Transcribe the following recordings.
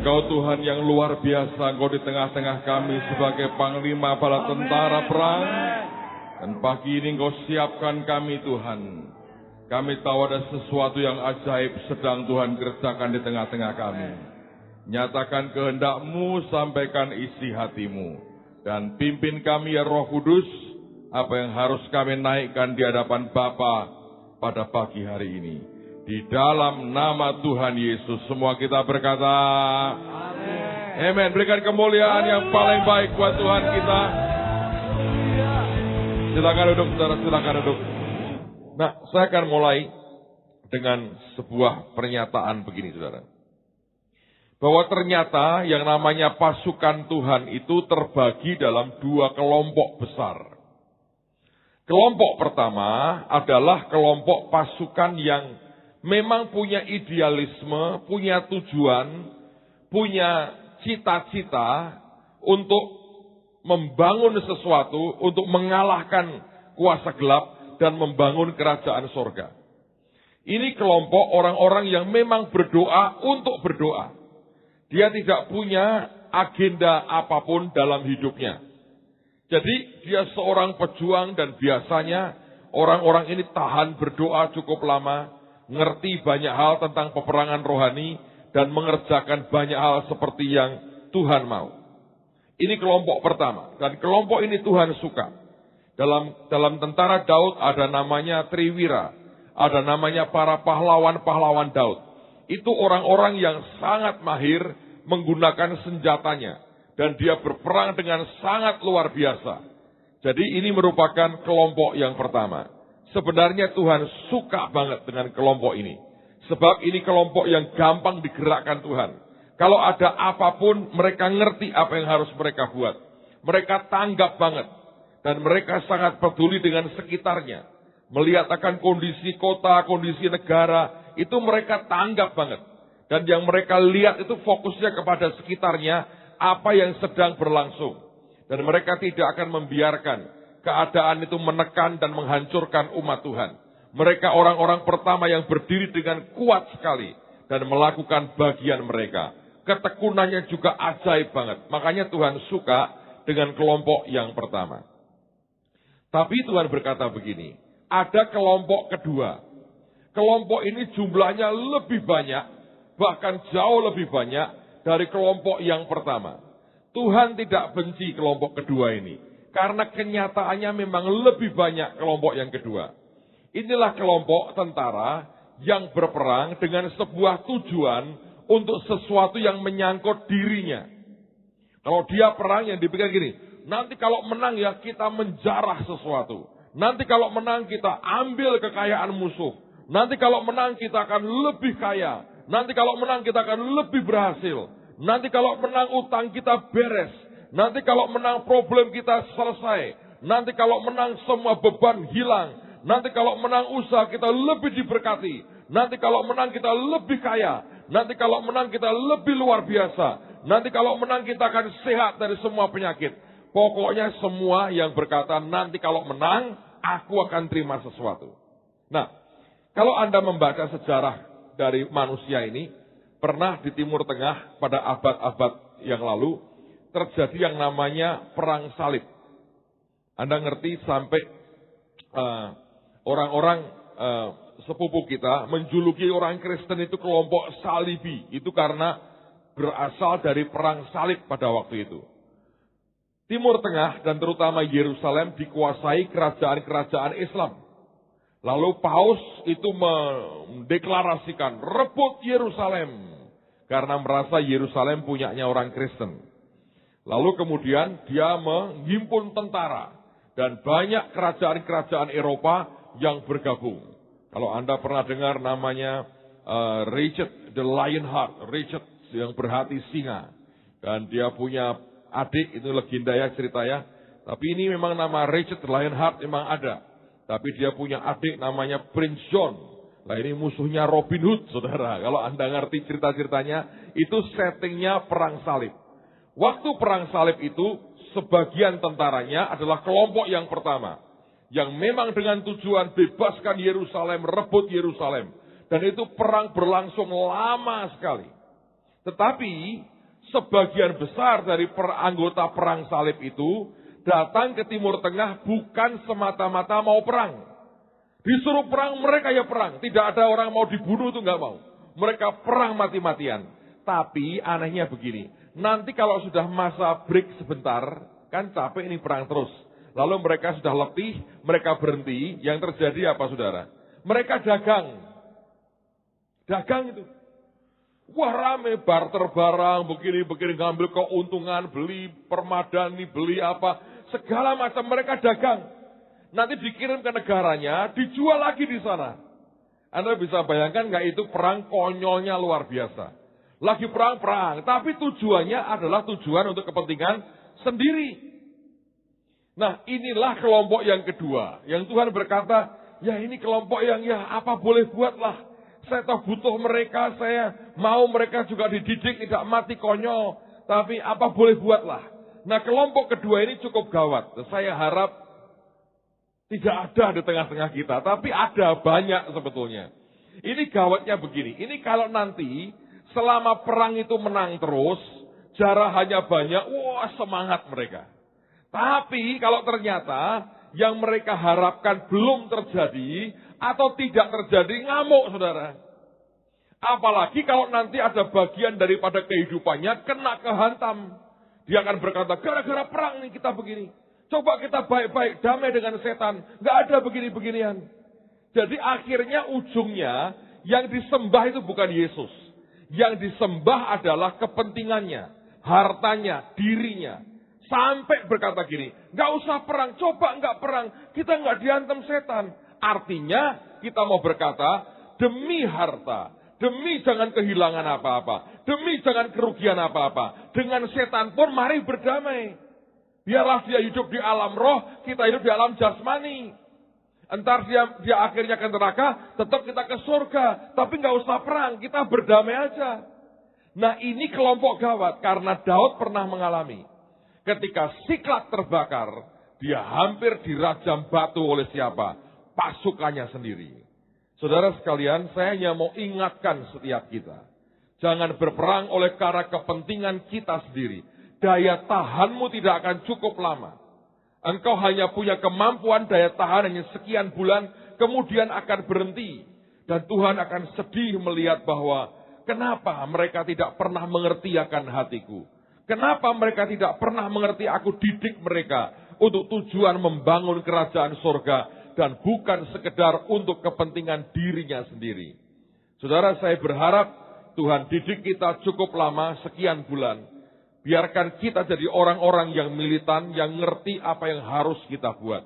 Engkau Tuhan yang luar biasa, Engkau di tengah-tengah kami sebagai panglima bala tentara perang. Dan pagi ini Engkau siapkan kami Tuhan. Kami tahu ada sesuatu yang ajaib sedang Tuhan kerjakan di tengah-tengah kami. Nyatakan kehendak-Mu, sampaikan isi hati-Mu. Dan pimpin kami ya Roh Kudus, apa yang harus kami naikkan di hadapan Bapa pada pagi hari ini. Di dalam nama Tuhan Yesus, semua kita berkata, Amin. Amin. Berikan kemuliaan yang paling baik buat Tuhan kita. Silakan duduk, saudara, silakan duduk. Nah, saya akan mulai dengan sebuah pernyataan begini, saudara. Bahwa ternyata yang namanya pasukan Tuhan itu terbagi dalam dua kelompok besar. Kelompok pertama adalah kelompok pasukan yang memang punya idealisme, punya tujuan, punya cita-cita untuk membangun sesuatu, untuk mengalahkan kuasa gelap dan membangun kerajaan sorga. Ini kelompok orang-orang yang memang berdoa untuk berdoa. Dia tidak punya agenda apapun dalam hidupnya. Jadi dia seorang pejuang dan biasanya orang-orang ini tahan berdoa cukup lama, ngerti banyak hal tentang peperangan rohani, dan mengerjakan banyak hal seperti yang Tuhan mau. Ini kelompok pertama, dan kelompok ini Tuhan suka. Dalam tentara Daud ada namanya Triwira, ada namanya para pahlawan-pahlawan Daud. Itu orang-orang yang sangat mahir menggunakan senjatanya, dan dia berperang dengan sangat luar biasa. Jadi ini merupakan kelompok yang pertama. Sebenarnya Tuhan suka banget dengan kelompok ini. Sebab ini kelompok yang gampang digerakkan Tuhan. Kalau ada apapun, mereka ngerti apa yang harus mereka buat. Mereka tanggap banget. Dan mereka sangat peduli dengan sekitarnya. Melihat akan kondisi kota, kondisi negara, itu mereka tanggap banget. Dan yang mereka lihat itu fokusnya kepada sekitarnya, apa yang sedang berlangsung. Dan mereka tidak akan membiarkan keadaan itu menekan dan menghancurkan umat Tuhan. Mereka orang-orang pertama yang berdiri dengan kuat sekali dan melakukan bagian mereka. Ketekunannya juga ajaib banget. Makanya Tuhan suka dengan kelompok yang pertama. Tapi Tuhan berkata begini, ada kelompok kedua. Kelompok ini jumlahnya lebih banyak, bahkan jauh lebih banyak dari kelompok yang pertama. Tuhan tidak benci kelompok kedua ini. Karena kenyataannya memang lebih banyak kelompok yang kedua. Inilah kelompok tentara yang berperang dengan sebuah tujuan untuk sesuatu yang menyangkut dirinya. Kalau dia perang yang dipikir gini, nanti kalau menang ya kita menjarah sesuatu. Nanti kalau menang kita ambil kekayaan musuh. Nanti kalau menang kita akan lebih kaya. Nanti kalau menang kita akan lebih berhasil. Nanti kalau menang utang kita beres. Nanti kalau menang problem kita selesai. Nanti kalau menang semua beban hilang. Nanti kalau menang usaha kita lebih diberkati. Nanti kalau menang kita lebih kaya. Nanti kalau menang kita lebih luar biasa. Nanti kalau menang kita akan sehat dari semua penyakit. Pokoknya semua yang berkata nanti kalau menang aku akan terima sesuatu. Nah, kalau Anda membaca sejarah dari manusia ini, pernah di Timur Tengah pada abad-abad yang lalu terjadi yang namanya perang salib. Anda ngerti sampai orang-orang sepupu kita menjuluki orang Kristen itu kelompok salibi. Itu karena berasal dari perang salib pada waktu itu. Timur Tengah dan terutama Yerusalem dikuasai kerajaan-kerajaan Islam. Lalu Paus itu mendeklarasikan rebut Yerusalem. Karena merasa Yerusalem punyanya orang Kristen. Lalu kemudian dia menghimpun tentara dan banyak kerajaan-kerajaan Eropa yang bergabung. Kalau Anda pernah dengar namanya Richard the Lionheart, Richard yang berhati singa. Dan dia punya adik, itu legenda ya cerita ya. Tapi ini memang nama Richard the Lionheart memang ada. Tapi dia punya adik namanya Prince John. Nah ini musuhnya Robin Hood, saudara. Kalau Anda ngerti cerita-ceritanya, itu settingnya perang salib. Waktu perang salib itu, sebagian tentaranya adalah kelompok yang pertama. Yang memang dengan tujuan bebaskan Yerusalem, rebut Yerusalem. Dan itu perang berlangsung lama sekali. Tetapi sebagian besar dari anggota perang salib itu datang ke Timur Tengah bukan semata-mata mau perang. Disuruh perang, mereka ya perang. Tidak ada orang mau dibunuh itu nggak mau. Mereka perang mati-matian. Tapi anehnya begini, nanti kalau sudah masa break sebentar, kan capek ini perang terus. Lalu mereka sudah letih, mereka berhenti, yang terjadi apa saudara? Mereka dagang. Dagang itu. Wah rame, barter barang, begini-begini, ngambil keuntungan, beli permadani, beli apa. Segala macam mereka dagang. Nanti dikirim ke negaranya, dijual lagi di sana. Anda bisa bayangkan nggak itu perang konyolnya luar biasa. Lagi perang-perang, tapi tujuannya adalah tujuan untuk kepentingan sendiri. Nah inilah kelompok yang kedua. Yang Tuhan berkata, ya ini kelompok yang ya apa boleh buatlah. Saya tahu butuh mereka, saya mau mereka juga dididik, tidak mati konyol. Tapi apa boleh buatlah. Nah kelompok kedua ini cukup gawat. Saya harap tidak ada di tengah-tengah kita. Tapi ada banyak sebetulnya. Ini gawatnya begini. Ini kalau nanti selama perang itu menang terus. Jarahannya banyak. Wah semangat mereka. Tapi kalau ternyata yang mereka harapkan belum terjadi. Atau tidak terjadi ngamuk saudara. Apalagi kalau nanti ada bagian daripada kehidupannya kena kehantam. Dia akan berkata, gara-gara perang nih kita begini. Coba kita baik-baik, damai dengan setan. Gak ada begini-beginian. Jadi akhirnya ujungnya, yang disembah itu bukan Yesus. Yang disembah adalah kepentingannya, hartanya, dirinya. Sampai berkata gini, gak usah perang, coba gak perang. Kita gak diantem setan. Artinya, kita mau berkata, demi harta. Demi jangan kehilangan apa-apa. Demi jangan kerugian apa-apa. Dengan setan pun mari berdamai. Biarlah dia hidup di alam roh, kita hidup di alam jasmani. Entar dia akhirnya ke neraka, tetap kita ke surga. Tapi nggak usah perang, kita berdamai aja. Nah ini kelompok gawat, karena Daud pernah mengalami. Ketika Siklag terbakar, dia hampir dirajam batu oleh siapa? Pasukannya sendiri. Saudara sekalian, saya hanya mau ingatkan setiap kita. Jangan berperang oleh karena kepentingan kita sendiri. Daya tahanmu tidak akan cukup lama. Engkau hanya punya kemampuan daya tahan hanya sekian bulan, kemudian akan berhenti. Dan Tuhan akan sedih melihat bahwa, kenapa mereka tidak pernah mengerti akan hatiku? Kenapa mereka tidak pernah mengerti aku didik mereka untuk tujuan membangun kerajaan surga? Dan bukan sekedar untuk kepentingan dirinya sendiri. Saudara, saya berharap Tuhan didik kita cukup lama, sekian bulan. Biarkan kita jadi orang-orang yang militan, yang ngerti apa yang harus kita buat.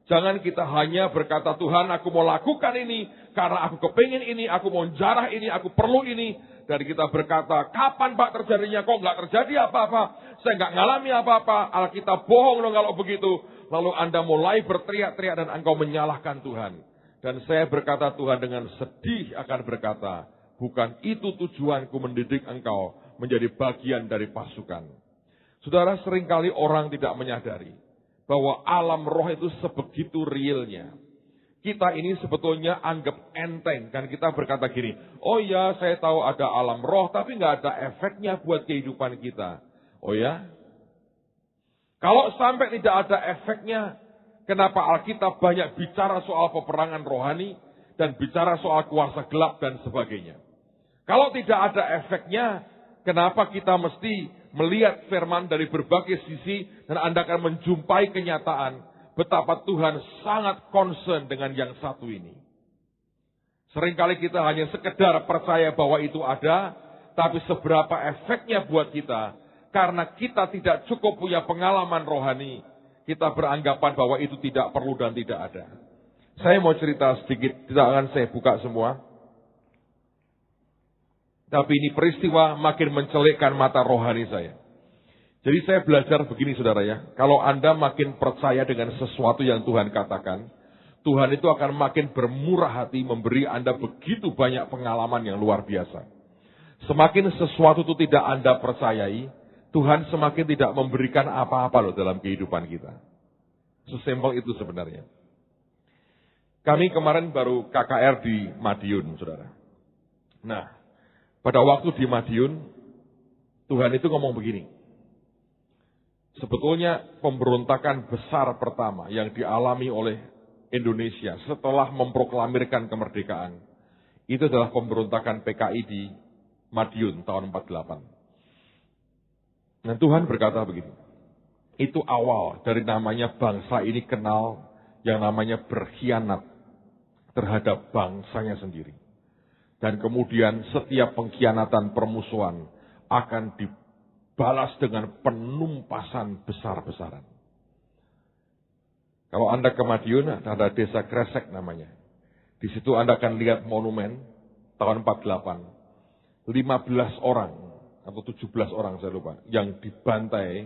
Jangan kita hanya berkata, Tuhan aku mau lakukan ini, karena aku kepingin ini, aku mau jarah ini, aku perlu ini. Dan kita berkata, kapan Pak terjadinya? Kok nggak terjadi apa-apa? Saya nggak ngalami apa-apa. Alkitab bohong dong kalau begitu. Lalu Anda mulai berteriak-teriak dan engkau menyalahkan Tuhan. Dan saya berkata Tuhan dengan sedih akan berkata, bukan itu tujuanku mendidik engkau menjadi bagian dari pasukan. Saudara, seringkali orang tidak menyadari bahwa alam roh itu sebegitu realnya. Kita ini sebetulnya anggap enteng. Kan kita berkata gini, oh ya saya tahu ada alam roh tapi nggak ada efeknya buat kehidupan kita. Oh ya? Kalau sampai tidak ada efeknya, kenapa Alkitab banyak bicara soal peperangan rohani dan bicara soal kuasa gelap dan sebagainya. Kalau tidak ada efeknya, kenapa kita mesti melihat firman dari berbagai sisi dan Anda akan menjumpai kenyataan betapa Tuhan sangat concern dengan yang satu ini. Seringkali kita hanya sekedar percaya bahwa itu ada, tapi seberapa efeknya buat kita. Karena kita tidak cukup punya pengalaman rohani, kita beranggapan bahwa itu tidak perlu dan tidak ada. Saya mau cerita sedikit, tidak akan saya buka semua. Tapi ini peristiwa makin mencelikkan mata rohani saya. Jadi saya belajar begini saudara ya, kalau Anda makin percaya dengan sesuatu yang Tuhan katakan, Tuhan itu akan makin bermurah hati memberi Anda begitu banyak pengalaman yang luar biasa. Semakin sesuatu itu tidak Anda percayai, Tuhan semakin tidak memberikan apa-apa loh dalam kehidupan kita. Sesimpel itu sebenarnya. Kami kemarin baru KKR di Madiun, saudara. Nah, pada waktu di Madiun, Tuhan itu ngomong begini. Sebetulnya pemberontakan besar pertama yang dialami oleh Indonesia setelah memproklamirkan kemerdekaan, itu adalah pemberontakan PKI di Madiun tahun 48. Dan Tuhan berkata begini, itu awal dari namanya bangsa ini kenal yang namanya berkhianat terhadap bangsanya sendiri. Dan kemudian setiap pengkhianatan permusuhan akan dibalas dengan penumpasan besar-besaran. Kalau Anda ke Madiun, ada desa Kresek namanya. Di situ Anda akan lihat monumen tahun 48. 15 orang atau 17 orang saya lupa yang dibantai,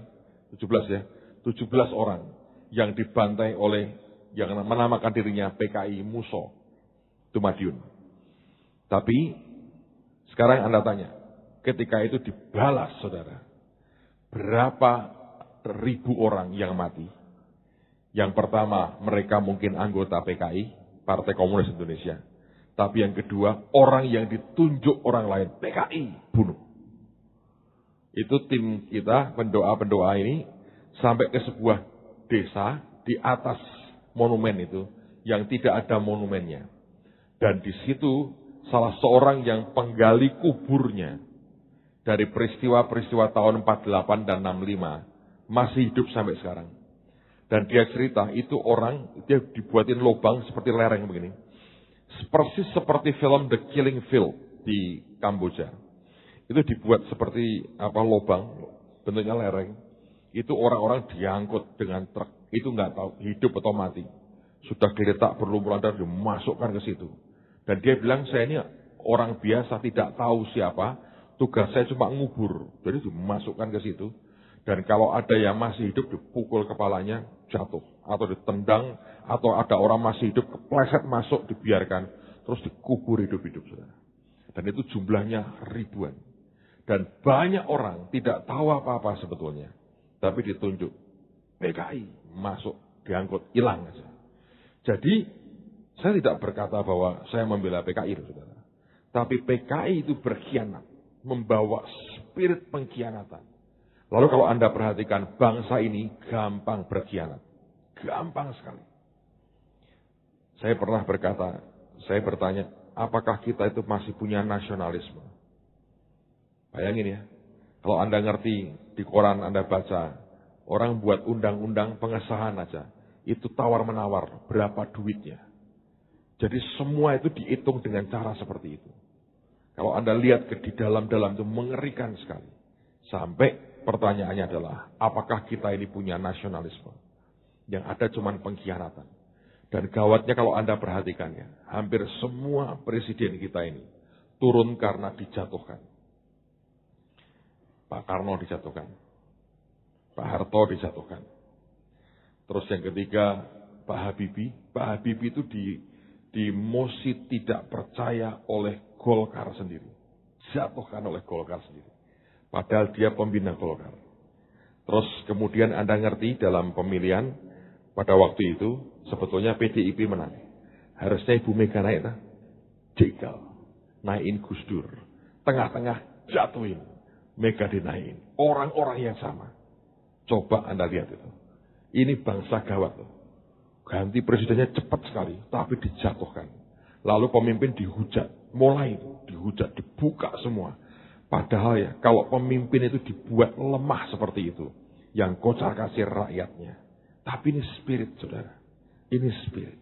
17 ya, 17 orang yang dibantai oleh yang menamakan dirinya PKI Muso, itu Madiun. Tapi sekarang Anda tanya, ketika itu dibalas saudara, berapa ribu orang yang mati? Yang pertama, mereka mungkin anggota PKI, Partai Komunis Indonesia. Tapi yang kedua, orang yang ditunjuk orang lain, PKI, bunuh. Itu tim kita, pendoa-pendoa ini, sampai ke sebuah desa di atas monumen itu, yang tidak ada monumennya. Dan di situ, salah seorang yang penggali kuburnya, dari peristiwa-peristiwa tahun 48 dan 65, masih hidup sampai sekarang. Dan dia cerita, itu orang, dia dibuatin lubang seperti lereng begini. Persis seperti film The Killing Field di Kamboja. Itu dibuat seperti lubang, bentuknya lereng. Itu orang-orang diangkut dengan truk. Itu nggak tahu hidup atau mati. Sudah diletak berlumuran dan dimasukkan ke situ. Dan dia bilang, saya ini orang biasa, tidak tahu siapa. Tugas saya cuma ngubur. Jadi dimasukkan ke situ. Dan kalau ada yang masih hidup, dipukul kepalanya, jatuh. Atau ditendang, atau ada orang masih hidup, kepleset masuk, dibiarkan. Terus dikubur hidup-hidup, saudara. Dan itu jumlahnya ribuan. Dan banyak orang tidak tahu apa-apa sebetulnya. Tapi ditunjuk. PKI masuk, diangkut, hilang aja. Jadi, saya tidak berkata bahwa saya membela PKI, saudara. Tapi PKI itu berkhianat. Membawa spirit pengkhianatan. Lalu kalau Anda perhatikan, bangsa ini gampang berkhianat. Gampang sekali. Saya pernah berkata, saya bertanya, apakah kita itu masih punya nasionalisme? Bayangin ya, kalau Anda ngerti, di koran Anda baca, orang buat undang-undang pengesahan aja, itu tawar-menawar, berapa duitnya. Jadi semua itu dihitung dengan cara seperti itu. Kalau Anda lihat di dalam-dalam itu mengerikan sekali. Sampai pertanyaannya adalah, apakah kita ini punya nasionalisme? Yang ada cuma pengkhianatan. Dan gawatnya kalau Anda perhatikannya, hampir semua presiden kita ini turun karena dijatuhkan. Pak Karno dijatuhkan. Pak Harto dijatuhkan. Terus yang ketiga, Pak Habibie. Pak Habibie itu dimosi tidak percaya oleh Golkar sendiri. Jatuhkan oleh Golkar sendiri. Padahal dia pembina Golkar. Terus kemudian Anda ngerti dalam pemilihan pada waktu itu sebetulnya PDIP menang. Harusnya Ibu Mega naik, jegal, naikin Gus Dur. Tengah-tengah jatuhin, Mega dinaikin. Orang-orang yang sama. Coba Anda lihat itu. Ini bangsa gawat tuh. Ganti presidennya cepat sekali, tapi dijatuhkan. Lalu pemimpin dihujat, mulai dihujat, dibuka semua. Padahal ya, kalau pemimpin itu dibuat lemah seperti itu, yang kocar kasir rakyatnya. Tapi ini spirit, saudara. Ini spirit.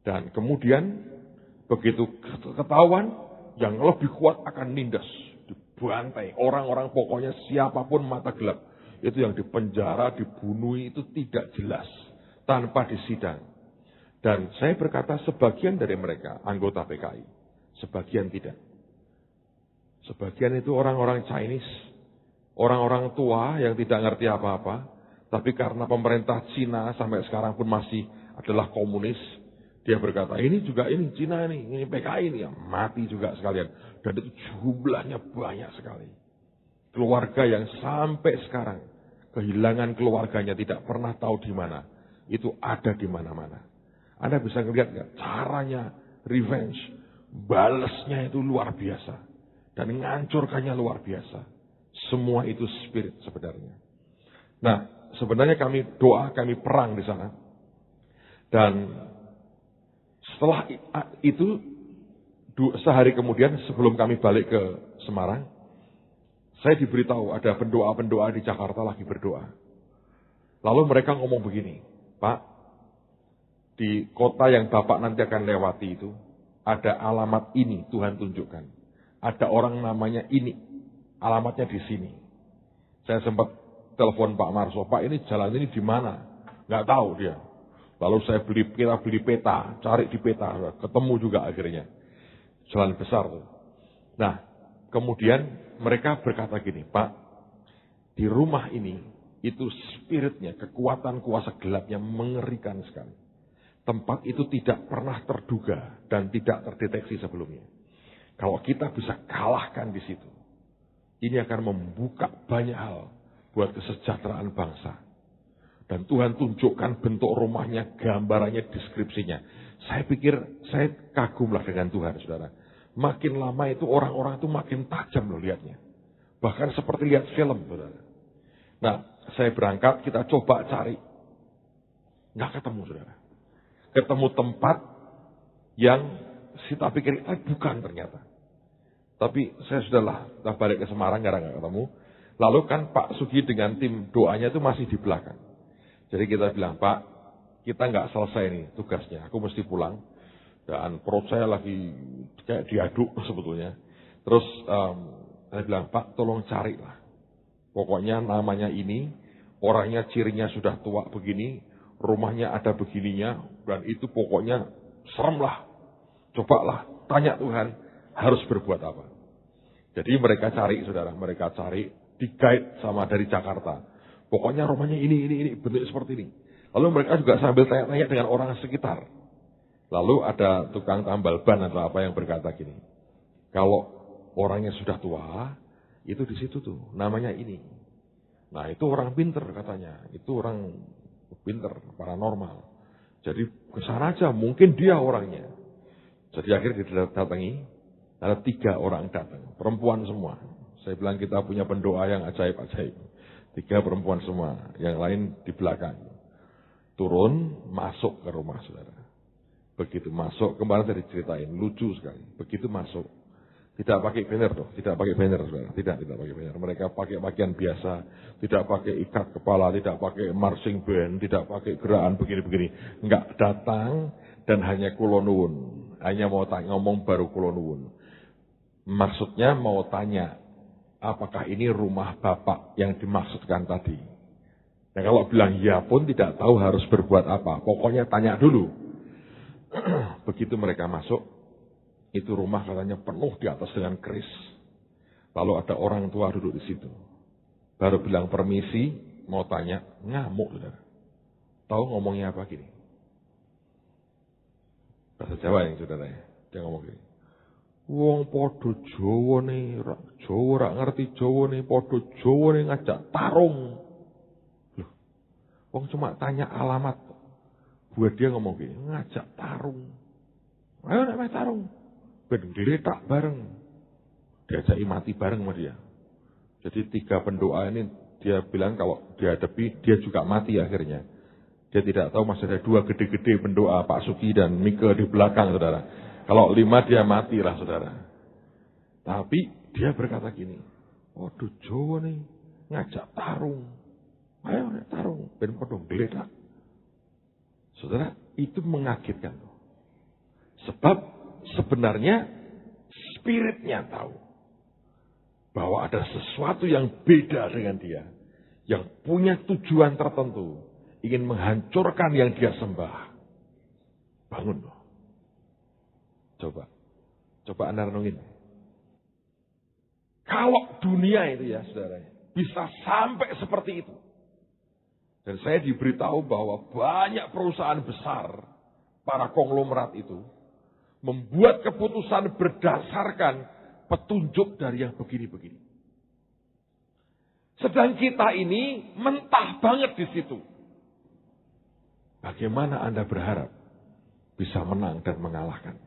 Dan kemudian, begitu ketahuan, yang lebih kuat akan nindas. Dibantai. Orang-orang pokoknya siapapun mata gelap. Itu yang dipenjara, dibunuh itu tidak jelas. Tanpa disidang. Dan saya berkata sebagian dari mereka anggota PKI. Sebagian tidak. Sebagian itu orang-orang Chinese. Orang-orang tua yang tidak ngerti apa-apa. Tapi karena pemerintah Cina sampai sekarang pun masih adalah komunis. Dia berkata, ini juga ini Cina ini PKI ini. Ya, mati juga sekalian. Dan itu jumlahnya banyak sekali. Keluarga yang sampai sekarang kehilangan keluarganya tidak pernah tahu di mana. Itu ada di mana-mana. Anda bisa ngelihat nggak? Caranya revenge. Balesnya itu luar biasa. Dan ngancurkannya luar biasa. Semua itu spirit sebenarnya. Nah, sebenarnya kami perang di sana. Dan setelah itu, sehari kemudian sebelum kami balik ke Semarang, saya diberitahu ada pendoa-pendoa di Jakarta lagi berdoa. Lalu mereka ngomong begini, Pak, di kota yang Bapak nanti akan lewati itu, ada alamat ini Tuhan tunjukkan. Ada orang namanya ini, alamatnya di sini. Saya sempat telepon Pak Marso, Pak ini jalan ini di mana? Nggak tahu dia. Lalu kita beli peta, cari di peta, ketemu juga akhirnya. Jalan besar tuh. Nah, kemudian mereka berkata gini, Pak, di rumah ini, itu spiritnya, kekuatan kuasa gelapnya mengerikan sekali. Tempat itu tidak pernah terduga dan tidak terdeteksi sebelumnya. Kalau kita bisa kalahkan di situ, ini akan membuka banyak hal buat kesejahteraan bangsa. Dan Tuhan tunjukkan bentuk rumahnya, gambarannya, deskripsinya. Saya pikir, saya kagumlah dengan Tuhan, saudara. Makin lama itu orang-orang itu makin tajam loh lihatnya. Bahkan seperti lihat film, saudara. Nah, saya berangkat, kita coba cari. Nggak ketemu, saudara. Ketemu tempat yang kita pikir, bukan ternyata. Tapi saya sudahlah, kita balik ke Semarang, nggak ketemu. Lalu kan Pak Sugi dengan tim doanya itu masih di belakang. Jadi kita bilang, Pak, kita nggak selesai nih tugasnya, aku mesti pulang. Dan perut saya lagi kayak diaduk sebetulnya. Terus saya bilang, Pak, tolong carilah. Pokoknya namanya ini, orangnya cirinya sudah tua begini, rumahnya ada begininya, dan itu pokoknya serem lah. Cobalah, tanya Tuhan, harus berbuat apa. Jadi mereka cari, saudara, mereka cari, di-guide sama dari Jakarta. Pokoknya rumahnya ini, bentuk seperti ini. Lalu mereka juga sambil tanya-tanya dengan orang sekitar. Lalu ada tukang tambal ban atau apa yang berkata gini, kalau orangnya sudah tua, itu di situ tuh, namanya ini. Nah itu orang pinter katanya, itu orang pinter, paranormal. Jadi kesana aja, mungkin dia orangnya. Jadi akhirnya didatangi, ada 3 orang datang, perempuan semua. Saya bilang kita punya pendoa yang ajaib-ajaib. 3 perempuan semua, yang lain di belakang. Turun, masuk ke rumah saudara. Begitu masuk, kemarin saya diceritain, lucu sekali. Begitu masuk, tidak pakai banner loh, tidak pakai banner saudara, tidak pakai banner. Mereka pakai pakaian biasa, tidak pakai ikat kepala, tidak pakai marching band, tidak pakai gerakan begini-begini. Enggak, datang dan hanya kulonun, hanya mau ngomong baru kulonun. Maksudnya mau tanya, apakah ini rumah Bapak yang dimaksudkan tadi? Nah kalau bilang ya pun tidak tahu harus berbuat apa, pokoknya tanya dulu. Begitu mereka masuk, itu rumah katanya penuh di atas dengan keris. Lalu ada orang tua duduk di situ. Baru bilang permisi, mau tanya, ngamuk saudara. Tahu ngomongnya apa gini? Bahasa Jawa yang saudara ya, dia ngomong gini. Wong podo Jawa nih, Jawa rak ngerti Jawa nih, podo Jawa nih ngajak tarung. Loh, wong cuma tanya alamat. Buat dia ngomong gini, ngajak tarung. Ayo nak main tarung. Ben diletak bareng. Diajaki mati bareng sama dia. Jadi 3 pendoa ini dia bilang kalau dihadapi dia juga mati akhirnya. Dia tidak tahu masih ada 2 gede-gede pendoa Pak Sugi dan Mika di belakang saudara. Kalau 5 dia mati lah saudara. Tapi dia berkata gini, waduh Jawa nih ngajak tarung. Ayo nak tarung. Ben podong diletak. Saudara, itu mengagetkan. Sebab sebenarnya spiritnya tahu bahwa ada sesuatu yang beda dengan dia. Yang punya tujuan tertentu. Ingin menghancurkan yang dia sembah. Bangun loh. Coba Anda renungin. Kalau dunia itu ya saudara, bisa sampai seperti itu. Dan saya diberitahu bahwa banyak perusahaan besar, para konglomerat itu, membuat keputusan berdasarkan petunjuk dari yang begini-begini. Sedang kita ini mentah banget di situ. Bagaimana Anda berharap bisa menang dan mengalahkan?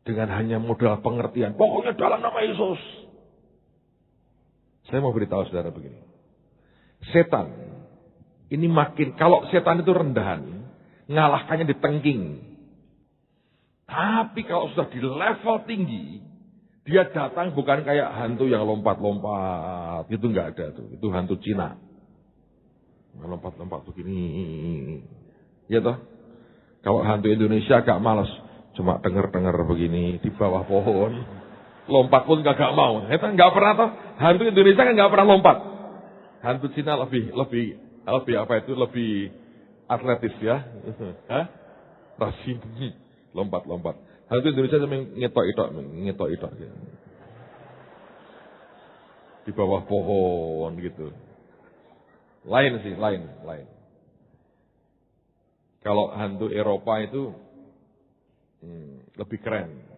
Dengan hanya modal pengertian, pokoknya dalam nama Yesus. Saya mau beritahu saudara begini. Setan, ini makin, kalau setan itu rendahan, ngalahkannya di tengking. Tapi kalau sudah di level tinggi, dia datang bukan kayak hantu yang lompat-lompat. Itu enggak ada tuh. Itu hantu Cina. Lompat-lompat begini. Ya toh? Kalau hantu Indonesia agak malas. Cuma denger-denger begini di bawah pohon. Lompat pun gak mau. Itu enggak pernah toh. Hantu Indonesia kan enggak pernah lompat. Hantu Cina lebih apa itu? Lebih atletis ya. Hah? Rasim. Lompat-lompat. Hantu Indonesia cuma ngetok-itok. Di bawah pohon gitu. Lain. Kalau hantu Eropa itu lebih keren.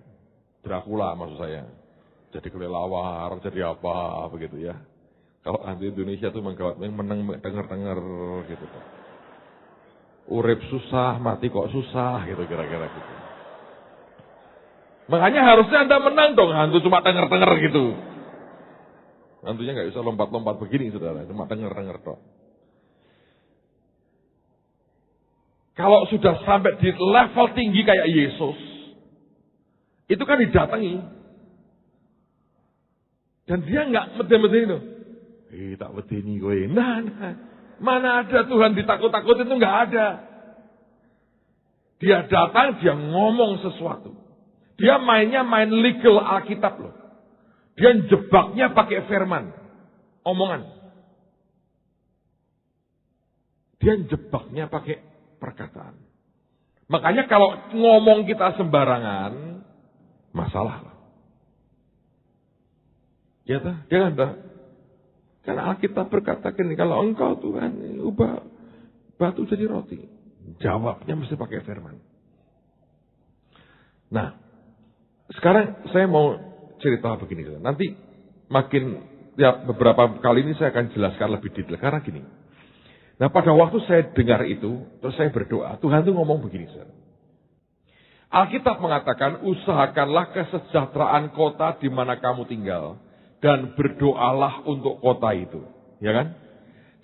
Dracula maksud saya. Jadi kelelawar, jadi apa begitu ya. Kalau hantu Indonesia itu meneng denger gitu. Urip susah, mati kok susah gitu kira-kira gitu. Makanya harusnya Anda menang dong, hantu cuma denger gitu. Hantunya nggak bisa lompat-lompat begini saudara, cuma denger dong. Kalau sudah sampai di level tinggi kayak Yesus, itu kan didatangi. Dan dia nggak meden-meden itu. Tak wedeni kowe. Nah, mana ada Tuhan ditakut-takut itu nggak ada. Dia datang, dia ngomong sesuatu. Dia mainnya main legal Alkitab loh. Dia jebaknya pakai firman, omongan. Dia jebaknya pakai perkataan. Makanya kalau ngomong kita sembarangan, masalah lah. Ya tak? Jangan tak? Karena Alkitab berkata gini, kalau engkau Tuhan ubah batu jadi roti. Jawabnya mesti pakai firman. Nah, sekarang saya mau cerita begini. Nanti makin ya beberapa kali ini saya akan jelaskan lebih detail. Karena gini. Nah pada waktu saya dengar itu, terus saya berdoa. Tuhan itu ngomong begini. Alkitab mengatakan, usahakanlah kesejahteraan kota di mana kamu tinggal. Dan berdoalah untuk kota itu. Ya kan?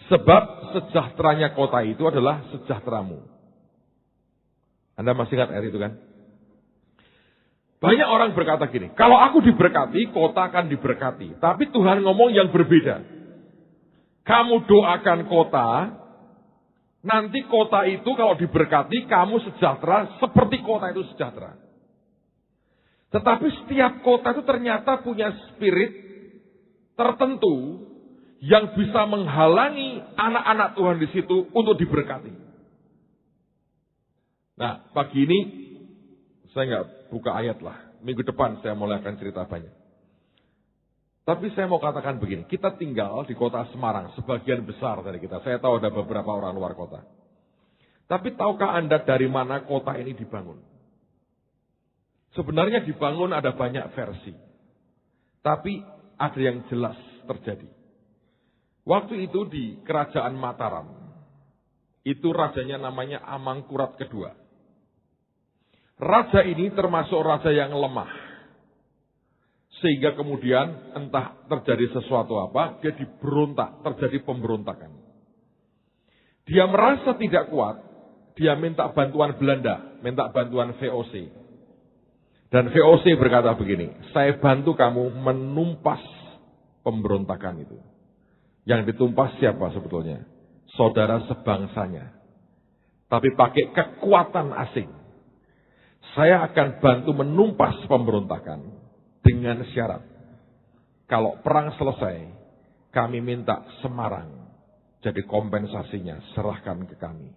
Sebab sejahteranya kota itu adalah sejahteramu. Anda masih ingat ayat itu kan? Banyak orang berkata gini, kalau aku diberkati, kota akan diberkati. Tapi Tuhan ngomong yang berbeda. Kamu doakan kota, nanti kota itu kalau diberkati, kamu sejahtera seperti kota itu sejahtera. Tetapi setiap kota itu ternyata punya spirit tertentu yang bisa menghalangi anak-anak Tuhan di situ untuk diberkati. Nah, pagi ini saya nggak buka ayat lah. Minggu depan saya mulai akan cerita banyak. Tapi saya mau katakan begini, kita tinggal di kota Semarang, sebagian besar dari kita. Saya tahu ada beberapa orang luar kota. Tapi tahukah Anda dari mana kota ini dibangun? Sebenarnya dibangun ada banyak versi. Tapi ada yang jelas terjadi. Waktu itu di kerajaan Mataram, itu rajanya namanya Amangkurat II. Raja ini termasuk raja yang lemah. Sehingga kemudian entah terjadi sesuatu apa, dia diberontak, terjadi pemberontakan. Dia merasa tidak kuat, dia minta bantuan Belanda, minta bantuan VOC. Dan VOC berkata begini, saya bantu kamu menumpas pemberontakan itu. Yang ditumpas siapa sebetulnya? Saudara sebangsanya. Tapi pakai kekuatan asing. Saya akan bantu menumpas pemberontakan dengan syarat. Kalau perang selesai, kami minta Semarang. Jadi kompensasinya serahkan ke kami.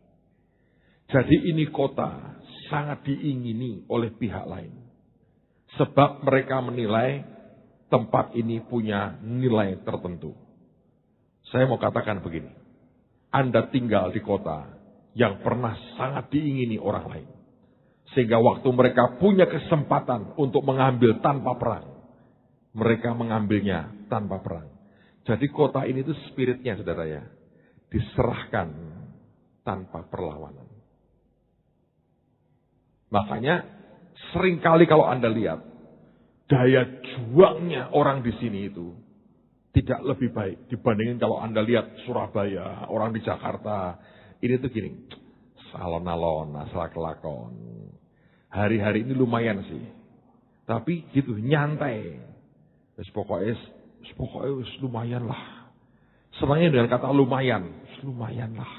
Jadi ini kota sangat diingini oleh pihak lain. Sebab mereka menilai tempat ini punya nilai tertentu. Saya mau katakan begini. Anda tinggal di kota yang pernah sangat diingini orang lain. Sehingga waktu mereka punya kesempatan untuk mengambil tanpa perang. Mereka mengambilnya tanpa perang. Jadi kota ini itu spiritnya saudara ya. Diserahkan tanpa perlawanan. Makanya seringkali kalau Anda lihat, daya juangnya orang di sini itu Tidak lebih baik dibandingin kalau Anda lihat Surabaya, orang di Jakarta. Ini tuh gini, salon-alon, asal kelakon. Hari-hari ini lumayan sih. Tapi gitu, nyantai. Pokoknya lumayan lah. Senangnya dengan kata lumayan lah.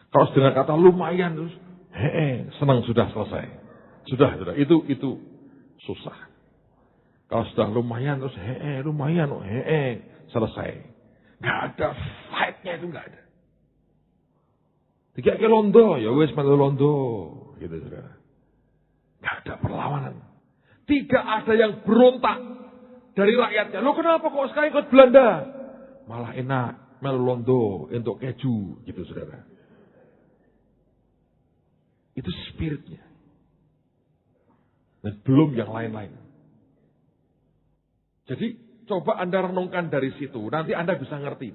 Kalau dengan kata lumayan terus, senang sudah selesai. Sudah, itu susah. Kalau sudah lumayan terus, lumayan, selesai. Nggak ada fight-nya, itu nggak ada. Tiga ke londo, ya wes melu londo, gitu saudara. Nggak ada perlawanan. Tidak ada yang berontak dari rakyatnya. Lo kenapa kok sekarang ikut Belanda? Malah enak, melu londo, untuk keju, gitu saudara. Itu spiritnya. Dan belum yang lain-lain. Jadi coba Anda renungkan dari situ. Nanti Anda bisa ngerti.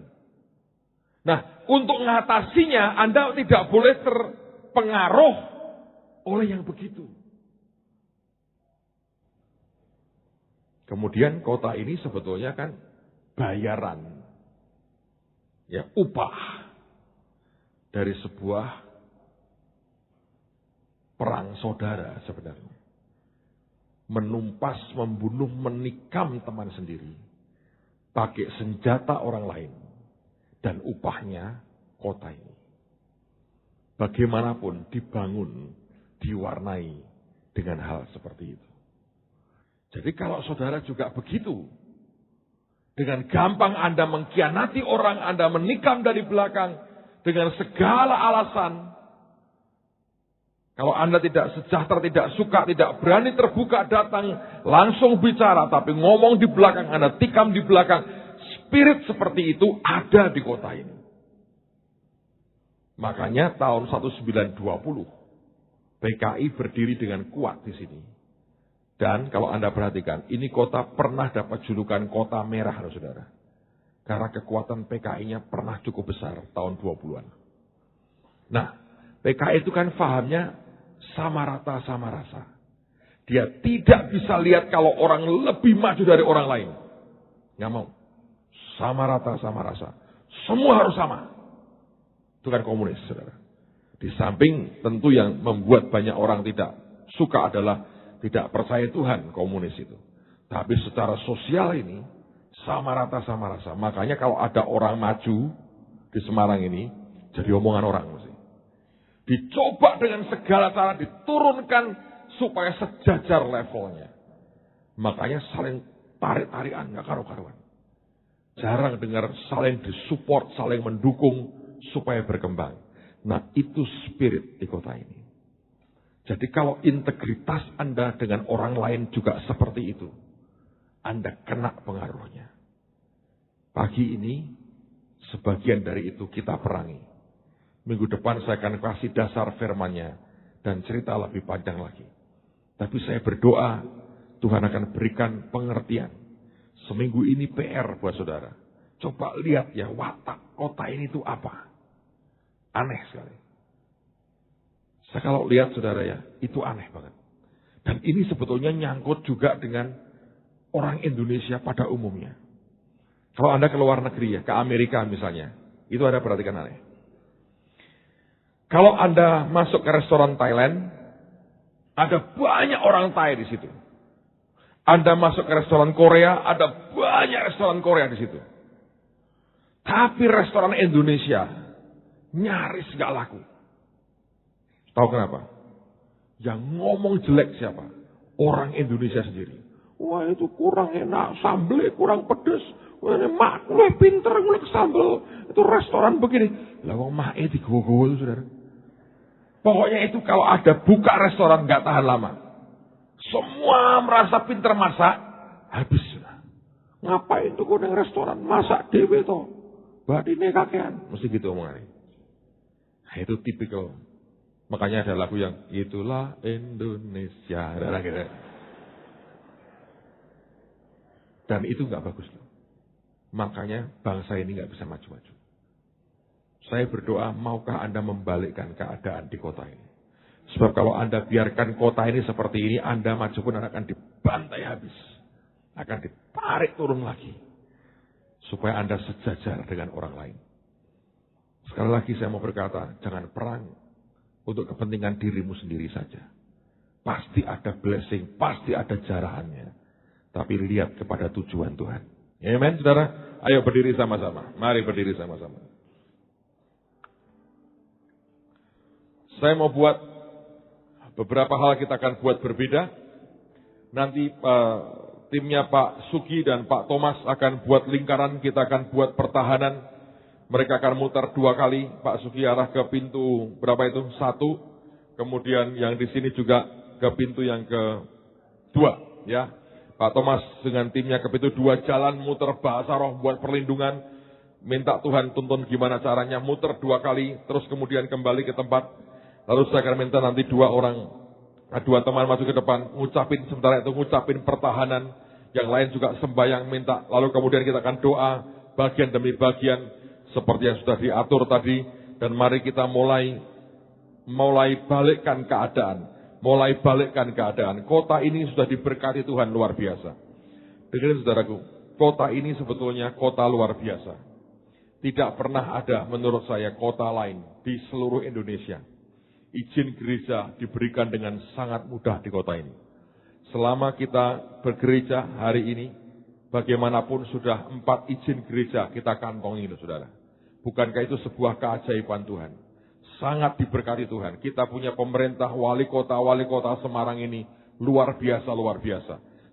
Nah, untuk mengatasinya Anda tidak boleh terpengaruh oleh yang begitu. Kemudian kota ini sebetulnya kan bayaran. Ya, upah. Dari sebuah perang saudara sebenarnya. Menumpas, membunuh, menikam teman sendiri. Pakai senjata orang lain. Dan upahnya kota ini. Bagaimanapun dibangun, diwarnai dengan hal seperti itu. Jadi kalau saudara juga begitu. Dengan gampang Anda mengkhianati orang, Anda menikam dari belakang. Dengan segala alasan. Kalau Anda tidak sejahtera, tidak suka, tidak berani terbuka datang, langsung bicara, tapi ngomong di belakang, Anda tikam di belakang. Spirit seperti itu ada di kota ini. Makanya tahun 1920, PKI berdiri dengan kuat di sini. Dan kalau Anda perhatikan, ini kota pernah dapat julukan kota merah, saudara. Karena kekuatan PKI-nya pernah cukup besar tahun 20-an. Nah, PKI itu kan fahamnya sama rata, sama rasa. Dia tidak bisa lihat kalau orang lebih maju dari orang lain. Nggak mau. Sama rata, sama rasa. Semua harus sama. Itu kan komunis, saudara. Di samping tentu yang membuat banyak orang tidak suka adalah tidak percaya Tuhan, komunis itu. Tapi secara sosial ini, sama rata, sama rasa. Makanya kalau ada orang maju di Semarang ini, jadi omongan orang mesti. Dicoba dengan segala cara diturunkan supaya sejajar levelnya. Makanya saling tarik-tarikan, gak karu-karuan. Jarang dengar saling disupport, saling mendukung supaya berkembang. Nah, itu spirit di kota ini. Jadi kalau integritas Anda dengan orang lain juga seperti itu, Anda kena pengaruhnya. Pagi ini, sebagian dari itu kita perangi. Minggu depan saya akan kasih dasar firman-Nya dan cerita lebih panjang lagi. Tapi saya berdoa Tuhan akan berikan pengertian. Seminggu ini PR buat saudara. Coba lihat ya watak kota ini itu apa. Aneh sekali. Saya kalau lihat saudara ya, itu aneh banget. Dan ini sebetulnya nyangkut juga dengan orang Indonesia pada umumnya. Kalau Anda ke luar negeri ya, ke Amerika misalnya, itu Anda perhatikan aneh. Kalau Anda masuk ke restoran Thailand, ada banyak orang Thai di situ. Anda masuk ke restoran Korea, ada banyak restoran Korea di situ. Tapi restoran Indonesia nyaris gak laku. Tahu kenapa? Yang ngomong jelek siapa? Orang Indonesia sendiri. Wah itu kurang enak, sambelnya kurang pedes. Wah ini mak, lu pinter ngulik sambel. Itu restoran begini. Lah wong mak di gowo-gowo itu saudara. Pokoknya itu kalau ada buka restoran gak tahan lama. Semua merasa pinter masak, habis sudah. Ngapain tuh kau restoran masak dewe toh? Badine kakean, mesti gitu omongannya. Nah, itu tipikal. Makanya ada lagu yang itulah Indonesia. Dan itu gak bagus loh. Makanya bangsa ini gak bisa maju-maju. Saya berdoa, maukah Anda membalikkan keadaan di kota ini? Sebab kalau Anda biarkan kota ini seperti ini, Anda maju pun akan dibantai habis. Akan ditarik turun lagi. supaya Anda sejajar dengan orang lain. Sekali lagi saya mau berkata, jangan perang untuk kepentingan dirimu sendiri saja. Pasti ada blessing, pasti ada jarahannya. Tapi lihat kepada tujuan Tuhan. Amen, saudara. Ayo berdiri sama-sama. Mari berdiri sama-sama. Saya mau buat beberapa hal kita akan buat berbeda. Nanti timnya Pak Sugi dan Pak Thomas akan buat lingkaran, kita akan buat pertahanan. Mereka akan muter 2 kali. Pak Sugi arah ke pintu berapa itu? 1. Kemudian yang di sini juga ke pintu yang ke-2. Ya, Pak Thomas dengan timnya ke pintu 2 jalan muter bahasa roh buat perlindungan. Minta Tuhan tuntun gimana caranya, muter 2 kali, terus kemudian kembali ke tempat. Lalu saya akan minta nanti 2 teman masuk ke depan, ngucapin sementara itu ngucapin pertahanan, yang lain juga sembahyang minta, lalu kemudian kita akan doa bagian demi bagian seperti yang sudah diatur tadi, dan mari kita mulai balikkan keadaan. Kota ini sudah diberkati Tuhan luar biasa. Dengarin saudaraku, kota ini sebetulnya kota luar biasa. Tidak pernah ada menurut saya kota lain di seluruh Indonesia izin gereja diberikan dengan sangat mudah di kota ini. Selama kita bergereja hari ini, bagaimanapun sudah 4 izin gereja kita kantongi, saudara. Bukankah itu sebuah keajaiban Tuhan? Sangat diberkati Tuhan. Kita punya pemerintah, wali kota Semarang ini luar biasa.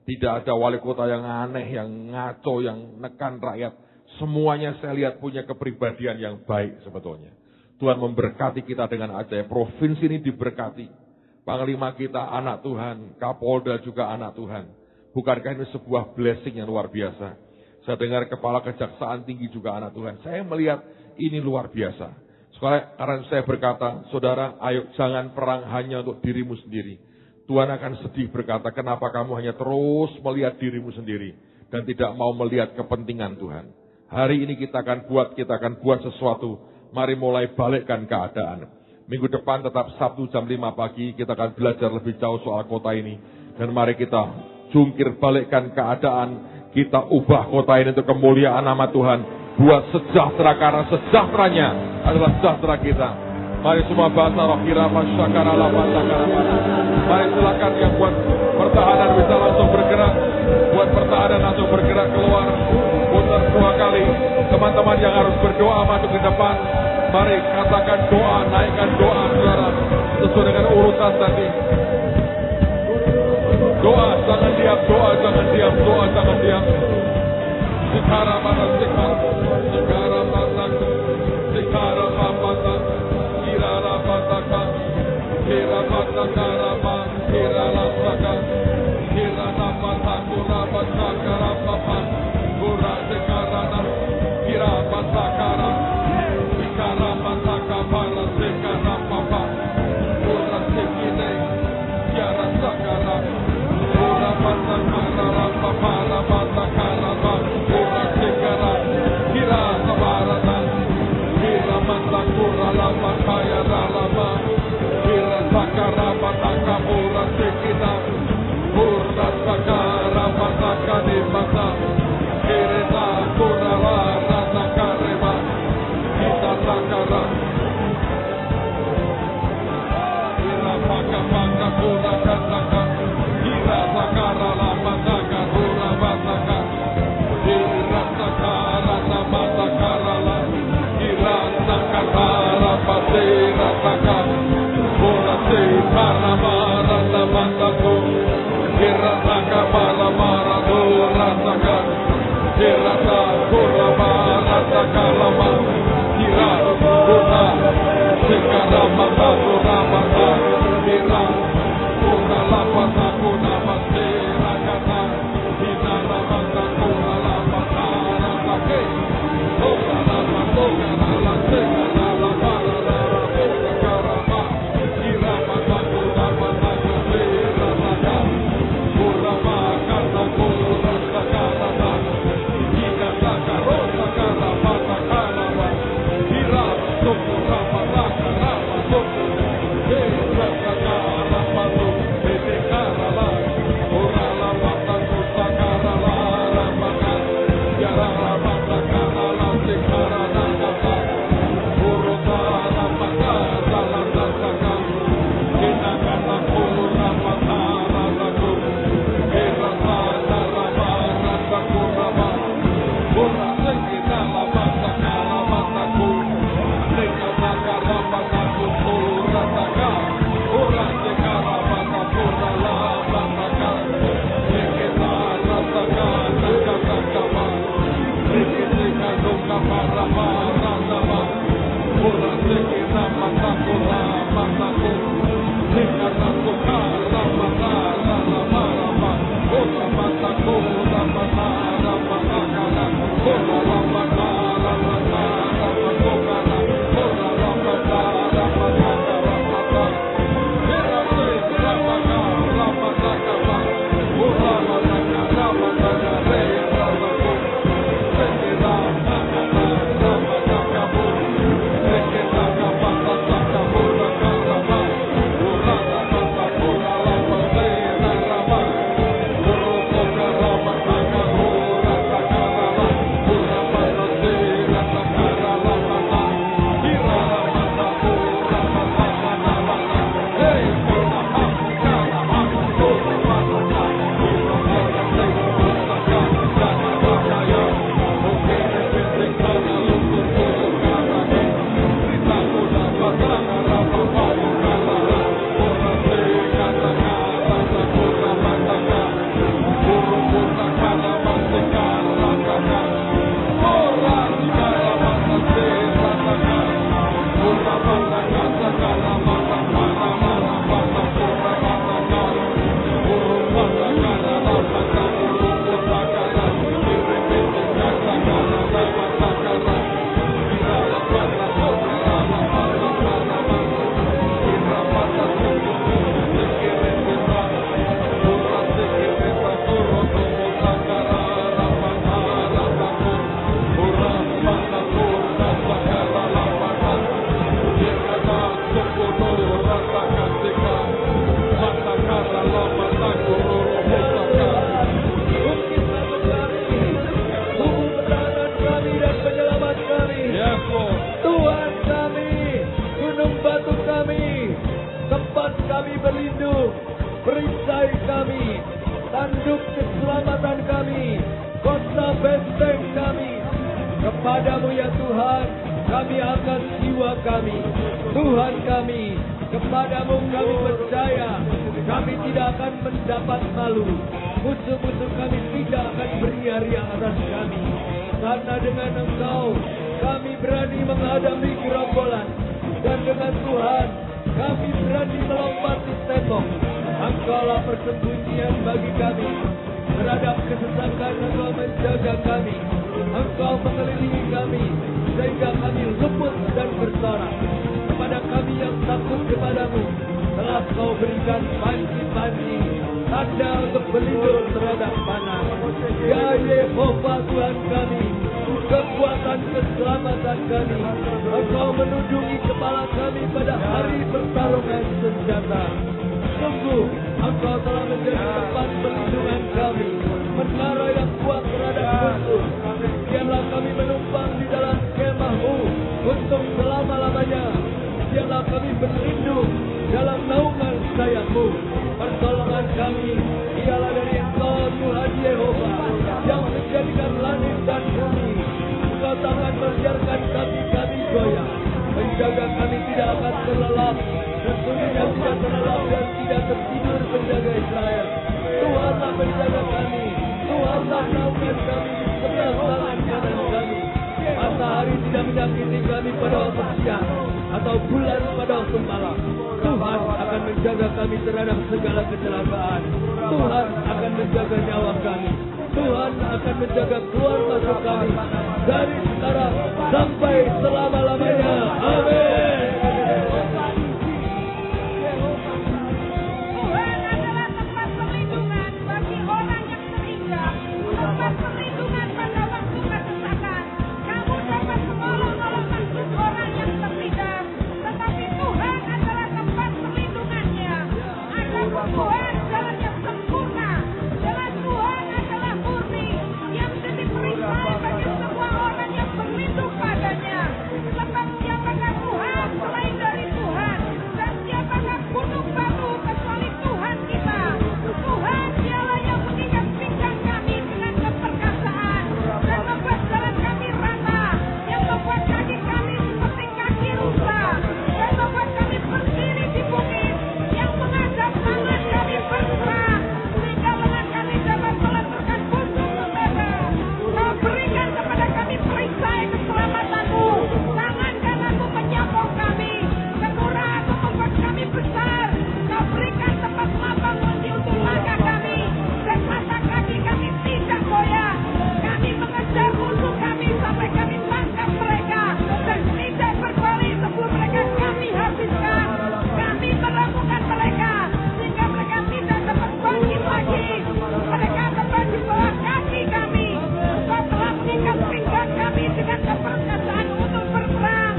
Tidak ada wali kota yang aneh, yang ngaco, yang nekan rakyat. Semuanya saya lihat punya kepribadian yang baik sebetulnya. Tuhan memberkati kita dengan ajaib. Provinsi ini diberkati. Panglima kita anak Tuhan, Kapolda juga anak Tuhan. Bukankah ini sebuah blessing yang luar biasa? Saya dengar Kepala Kejaksaan Tinggi juga anak Tuhan. Saya melihat ini luar biasa. Karena saya berkata, saudara, ayo jangan perang hanya untuk dirimu sendiri. Tuhan akan sedih berkata, kenapa kamu hanya terus melihat dirimu sendiri dan tidak mau melihat kepentingan Tuhan. Hari ini kita akan buat sesuatu. Mari mulai balikkan keadaan. Minggu depan tetap Sabtu jam 5 pagi kita akan belajar lebih jauh soal kota ini. Dan mari kita jungkir balikkan keadaan. Kita ubah kota ini untuk kemuliaan nama Tuhan. Buat sejahtera, karena sejahteranya adalah sejahtera kita. Mari semua bahasa roh kira masyakara lapasakara. Mari silakan yang buat pertahanan bisa langsung bergerak. Buat pertahanan langsung bergerak keluar. Putar 2 kali. Teman-teman yang harus berdoa masuk di depan. Mari katakan doa, naikkan doa saudara. Sesuai dengan urutan tadi. Doa jangan diam, doa jangan diam, doa jangan diam. Sikara pada sikara. Sikara pada sikara pada kira pada kira pada karapa kira pada kira pada kura pada karapa kura sikara kira pada kara sikara pada kapala sikara papa kura sikine kira sakara kura pada kara papa pada karapa kura sikara kira sabarata kira pada kura lama kaya lama kira sakara pada kapura sikina kura sakara pada kanipata kira kura rasa karema kita sakara kira paka kura kasaka kira sakara lama saka kura basaka kira sakara lama sakara la kira sakara pasira saka kura se para mara lama saka benteng kami. Kepadamu ya Tuhan, kami akan jiwa kami. Tuhan kami, kepadamu kami percaya, kami tidak akan mendapat malu. Musuh-musuh kami tidak akan beriak-riak atas kami. Karena dengan Engkau, kami berani menghadapi gerombolan. Dan dengan Tuhan, kami berani melompati tembok. Engkaulah persembunyian bagi kami. Terhadap kesesakan Engkau menjaga kami. Engkau mengelilingi kami, sehingga kami luput dan bersorak. Kepada kami yang takut kepadamu, telah Kau berikan panci-panci, tanda untuk berlindung terhadap panas. Ya Yehova Tuhan kami, kekuatan keselamatan kami. Engkau menundungi kepala kami pada hari pertarungan senjata. Sungguh, Engkau telah menjadi tempat perlindungan kami, menara yang kuat terhadap musuh. Biarlah kami menumpang di dalam kemah-Mu untuk selama-lamanya. Biarlah kami berlindung dalam naungan sayap-Mu. Pertolongan kami ialah dari Engkau Tuhan Yehova, yang menjadikan langit dan bumi. Engkau takkan membiarkan kaki kami goyah. Menjaga kami tidak akan terlelap. Sesungguhnya tidak terlelap dan tidak tertidur penjaga Israel. Tuhanlah menjaga kami. Tuhanlah naungan kami di sebelah tangan kanan kami. Matahari tidak menyakiti kami pada waktu siang, atau bulan pada waktu malam. Tuhan akan menjaga kami terhadap segala kecelakaan. Tuhan akan menjaga nyawa kami. Tuhan akan menjaga keluar masuk kami dari sekarang sampai selama-lamanya. Amin. Tuhan adalah tempat perlindungan bagi orang yang terikat, tempat perlindungan pada waktu kesesakan. Kamu dapat menolong maksud orang yang terlibat, tetapi Tuhan adalah tempat perlindungannya. Adapun Tuhan jalan yang sempurna, jalan Tuhan adalah murni, yang menjadi perisai bagi semua orang yang berlindung padanya. Sebab siapakah Tuhan selain dari Tuhan, dan siapakah gunung batu kecuali Tuhan kita. Tuhan dialah yang mengikat pinggang kami dengan keperkasaan, dan membuat jalan kami rata, yang membuat kaki kami seperti kaki rusa, dan membuat kami berdiri di bukit, yang menghadap tangan kami berserah, sehingga lengan kami dapat melenturkan musuh membara. Kau berikan kepada kami perisai keselamatan-Mu, tangan kananmu menyambung kami, kemurahan-Mu membuat kami besar. Kau berikan tempat lapang untuk langkah kami, dan mata kaki kami tidak goyah. Kami mengejar musuh kami sampai kami tangkap mereka, dan tidak berbalik sebelum mereka kami habiskan. Kami merampungkan mereka, sehingga mereka tidak dapat bangkit lagi. Mereka tepat di bawah kaki kami. Kau telah mengikat pinggang kami dengan keperkasaan untuk berperang.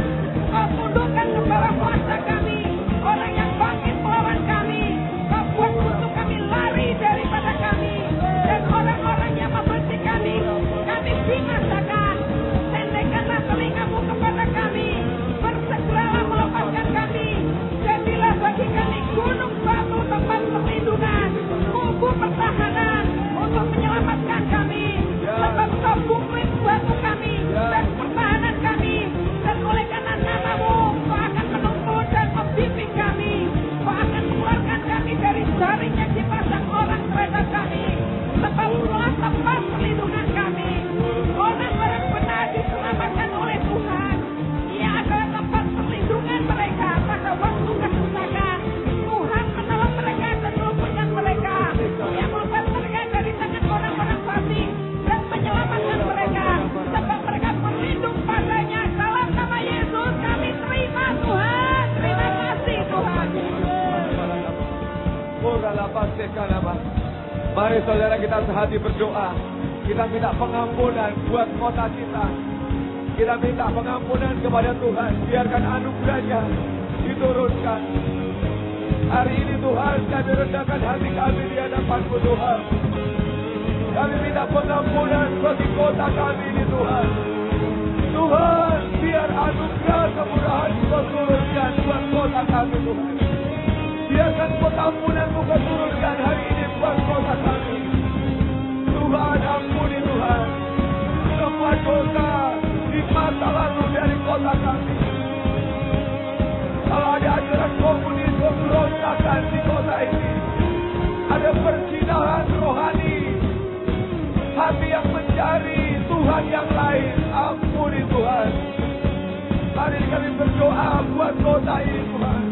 Kau tundukkan kepala kuasa kami, orang yang bangkit melawan kami. Kau buat musuh kami lari daripada kami, dan orang-orang yang membenci kami binasakan. Tendekkanlah telinga-Mu kepada kami, bersegeralah melepaskan kami. Jadilah bagi kami gunung batu tempat perlindungan, kubu pertahanan untuk menyelamatkan kami. Sebab Kau bukit batu kami dan pertahanan kami, dan oleh karena nama-Mu Kau akan menuntun dan membimbing kami. Kau akan mengeluarkan kami dari jaring yang dipasang orang terhadap kami. Sebab Tuhan tempat perlindungan kami. Orang-orang benar diselamatkan oleh Tuhan. Ia adalah tempat perlindungan mereka pada waktu kesesakan. Tuhan menolong mereka dan meluputkan mereka. Ia melepas mereka dari tangan orang-orang fasik dan menyelamatkan mereka, sebab mereka berlindung padanya. Dalam nama Yesus kami terima Tuhan. Terima kasih Tuhan. Mari saudara kita sehati berdoa. Kita minta pengampunan buat kota kita. Kita minta pengampunan kepada Tuhan. Biarkan anugerah-Nya diturunkan. Hari ini Tuhan, kami rendahkan hati kami di hadapan-Mu Tuhan. Kami minta pengampunan bagi kota kami ini Tuhan. Tuhan, biar anugerah kemurahan Kau turunkan buat kota kami Tuhan. Biarkan pengampunan-Mu Kau turunkan hari ini buat kota kami. Tuhan, ampuni Tuhan. kami. Kalau ada ajaran komunis pemberontakan di kota ini, ada perzinahan rohani, hati yang mencari Tuhan yang lain, ampuni Tuhan. Mari kami berdoa buat kota ini Tuhan.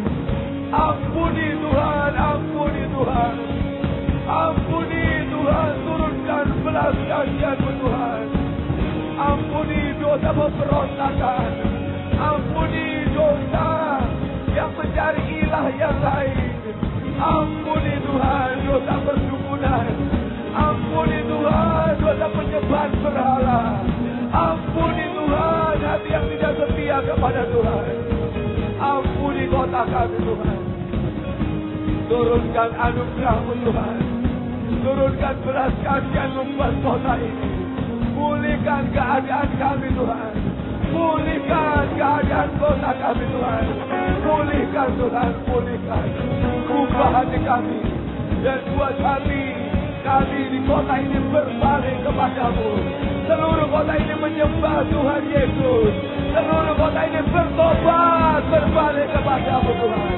Ampuni Tuhan, ampuni Tuhan. Ampuni Tuhan, turunkan belas kasihan-Mu Tuhan. Ampuni dosa pemberontakan. Ampuni dosa yang mencari ilah yang lain. Ampuni Tuhan dosa perdukunan. Ampuni Tuhan dosa penyembahan berhala. Ampuni Tuhan hati yang tidak setia kepada Tuhan. Ampuni kota kami Tuhan. Turunkan anugerah-Mu Tuhan. Turunkan belas kasihan-Mu buat kota ini. Pulihkan keadaan kami Tuhan. Pulihkan keadaan kota kami Tuhan. Pulihkan Tuhan, pulihkan. Ubah hati kami. Dan buat kami di kota ini berbalik kepada-Mu. Seluruh kota ini menyembah Tuhan Yesus. Seluruh kota ini bertobat, berbalik kepada-Mu Tuhan.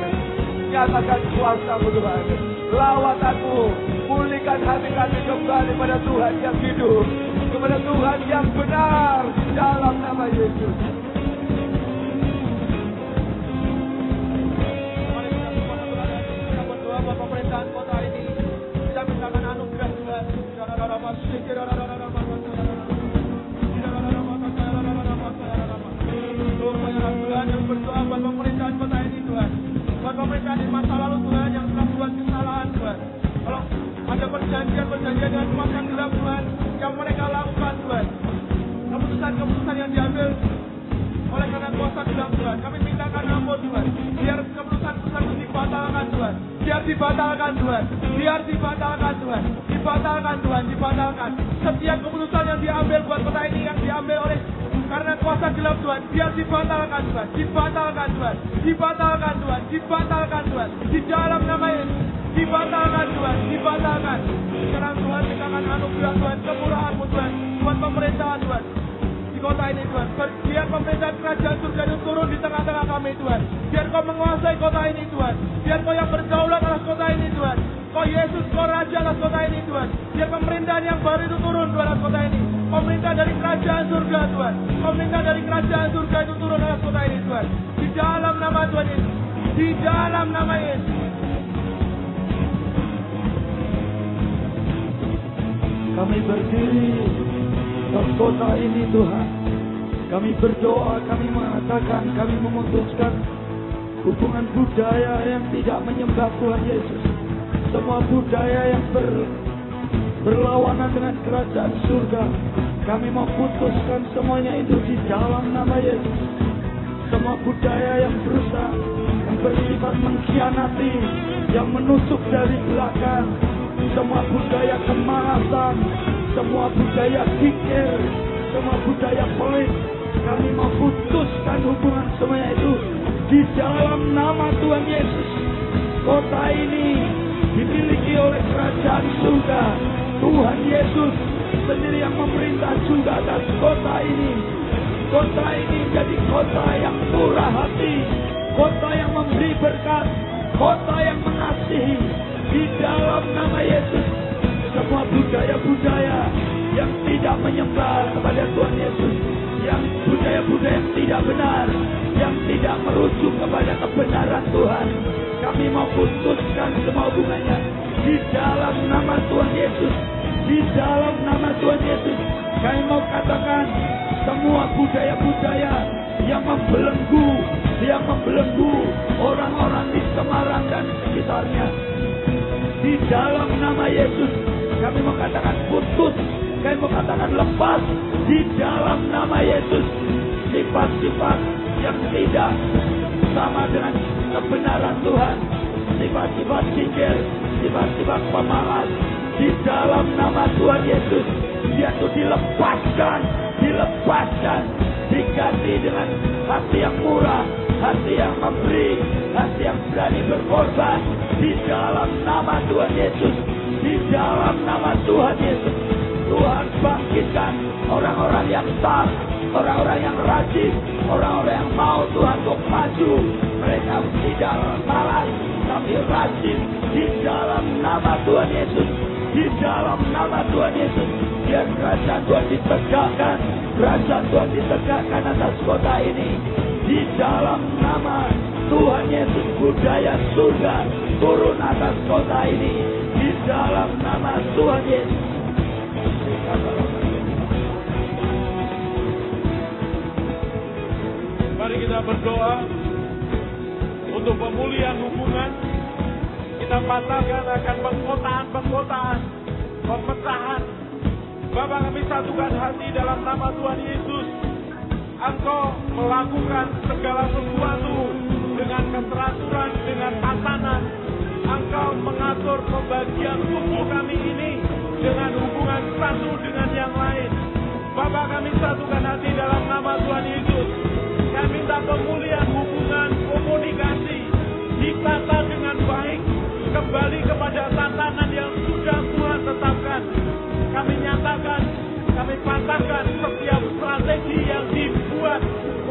Nyatakan kuasa-Mu Tuhan. Lawatan-Mu, pulihkan hati kami kembali pada Tuhan yang hidup, kepada Tuhan yang benar, dalam nama Yesus. Mari kita semua berada, kita berdoa buat pemerintahan kota ini. Kita mintakan anugerah Tuhan. Tuhan yang berdoa buat pemerintahan kota ini Tuhan. Buat pemerintahan di masa lalu Tuhan yang telah buat kesalahan Tuhan. Kalau ada perjanjian dengan kuasa gelap Tuhan yang mereka lakukan Tuhan, keputusan-keputusan yang diambil oleh karena kuasa gelap Tuhan, kami mintakan ampun Tuhan. Biar keputusan-keputusan itu dibatalkan Tuhan. Biar dibatalkan Tuhan. Biar dibatalkan Tuhan. Dibatalkan Tuhan, dibatalkan. Setiap keputusan yang diambil buat kota ini yang diambil oleh karena kuasa gelap Tuhan, biar dibatalkan Tuhan. Dibatalkan Tuhan. Dibatalkan Tuhan. Dibatalkan Tuhan. Di dalam nama Yesus. Dibatalkan Tuhan, dibatalkan. Sekarang Tuhan mintakan anugerah Tuhan, kemurahan-Mu Tuhan, buat pemerintahan Tuhan di kota ini Tuhan. Biar pemerintahan kerajaan surga itu turun di tengah-tengah kami Tuhan. Biar Kau menguasai kota ini Tuhan. Biar Kau yang berdaulat atas kota ini Tuhan. Kau Yesus, Kau Raja atas kota ini Tuhan. Biar pemerintahan yang baru itu turun Tuhan atas kota ini. Pemerintah dari kerajaan surga Tuhan. Pemerintah dari kerajaan surga itu turun atas kota ini Tuhan. Di dalam nama Tuhan Yesus. Di dalam nama Yesus. Kami berdiri di kota ini Tuhan. Kami berdoa, kami mengatakan, kami memutuskan hubungan budaya yang tidak menyembah Tuhan Yesus. Semua budaya yang berlawanan dengan kerajaan surga, kami mau putuskan semuanya itu di dalam nama Yesus. Semua budaya yang berusaha, yang bersifat mengkhianati, yang menusuk dari belakang, semua budaya kemalasan, semua budaya kikir, semua budaya pelit, kami mau putuskan hubungan semuanya itu di dalam nama Tuhan Yesus. Kota ini dimiliki oleh kerajaan surga. Tuhan Yesus sendiri yang memerintah juga atas kota ini. Kota ini jadi kota yang murah hati, kota yang memberi berkat, kota yang mengasihi. Di dalam nama Yesus, semua budaya-budaya yang tidak menyembah kepada Tuhan Yesus, yang budaya-budaya yang tidak benar, yang tidak merujuk kepada kebenaran Tuhan, kami mau putuskan semua hubungannya di dalam nama Tuhan Yesus. Di dalam nama Tuhan Yesus, kami mau katakan semua budaya-budaya yang membelenggu orang-orang di Semarang dan sekitarnya, di dalam nama Yesus kami mau katakan putus, kami mau katakan lepas. Di dalam nama Yesus, sifat-sifat yang tidak sama dengan kebenaran Tuhan, sifat-sifat kikir, sifat-sifat pemalas, di dalam nama Tuhan Yesus, dia itu dilepaskan, diganti dengan hati yang murah, hati yang memberi, hati yang berani berkorban. Di dalam nama Tuhan Yesus, di dalam nama Tuhan Yesus, Tuhan bangkitkan orang-orang yang taat, orang-orang yang rajin, orang-orang yang mau Tuhan untuk maju. Mereka tidak malas, tapi rajin di dalam nama Tuhan Yesus. Di dalam nama Tuhan Yesus, biar kerajaan Tuhan ditegakkan, kerajaan Tuhan ditegakkan atas kota ini. Di dalam nama Tuhan Yesus, budaya surga turun atas kota ini. Di dalam nama Tuhan Yesus. Mari kita berdoa untuk pemulihan hubungan. Kita patahkan akan pengkotaan, pemecahan. Bapa, kami satukan hati dalam nama Tuhan Yesus. Engkau melakukan segala sesuatu dengan keteraturan, dengan tatanan. Engkau mengatur pembagian tubuh kami ini dengan hubungan satu dengan yang lain. Bapa, kami satukan hati dalam nama Tuhan Yesus. Kami minta pemulihan hubungan, komunikasi ditata dengan baik, kembali kepada tatanan yang sudah Tuhan tetapkan. Kami nyatakan, kami patahkan setiap strategi yang dibuat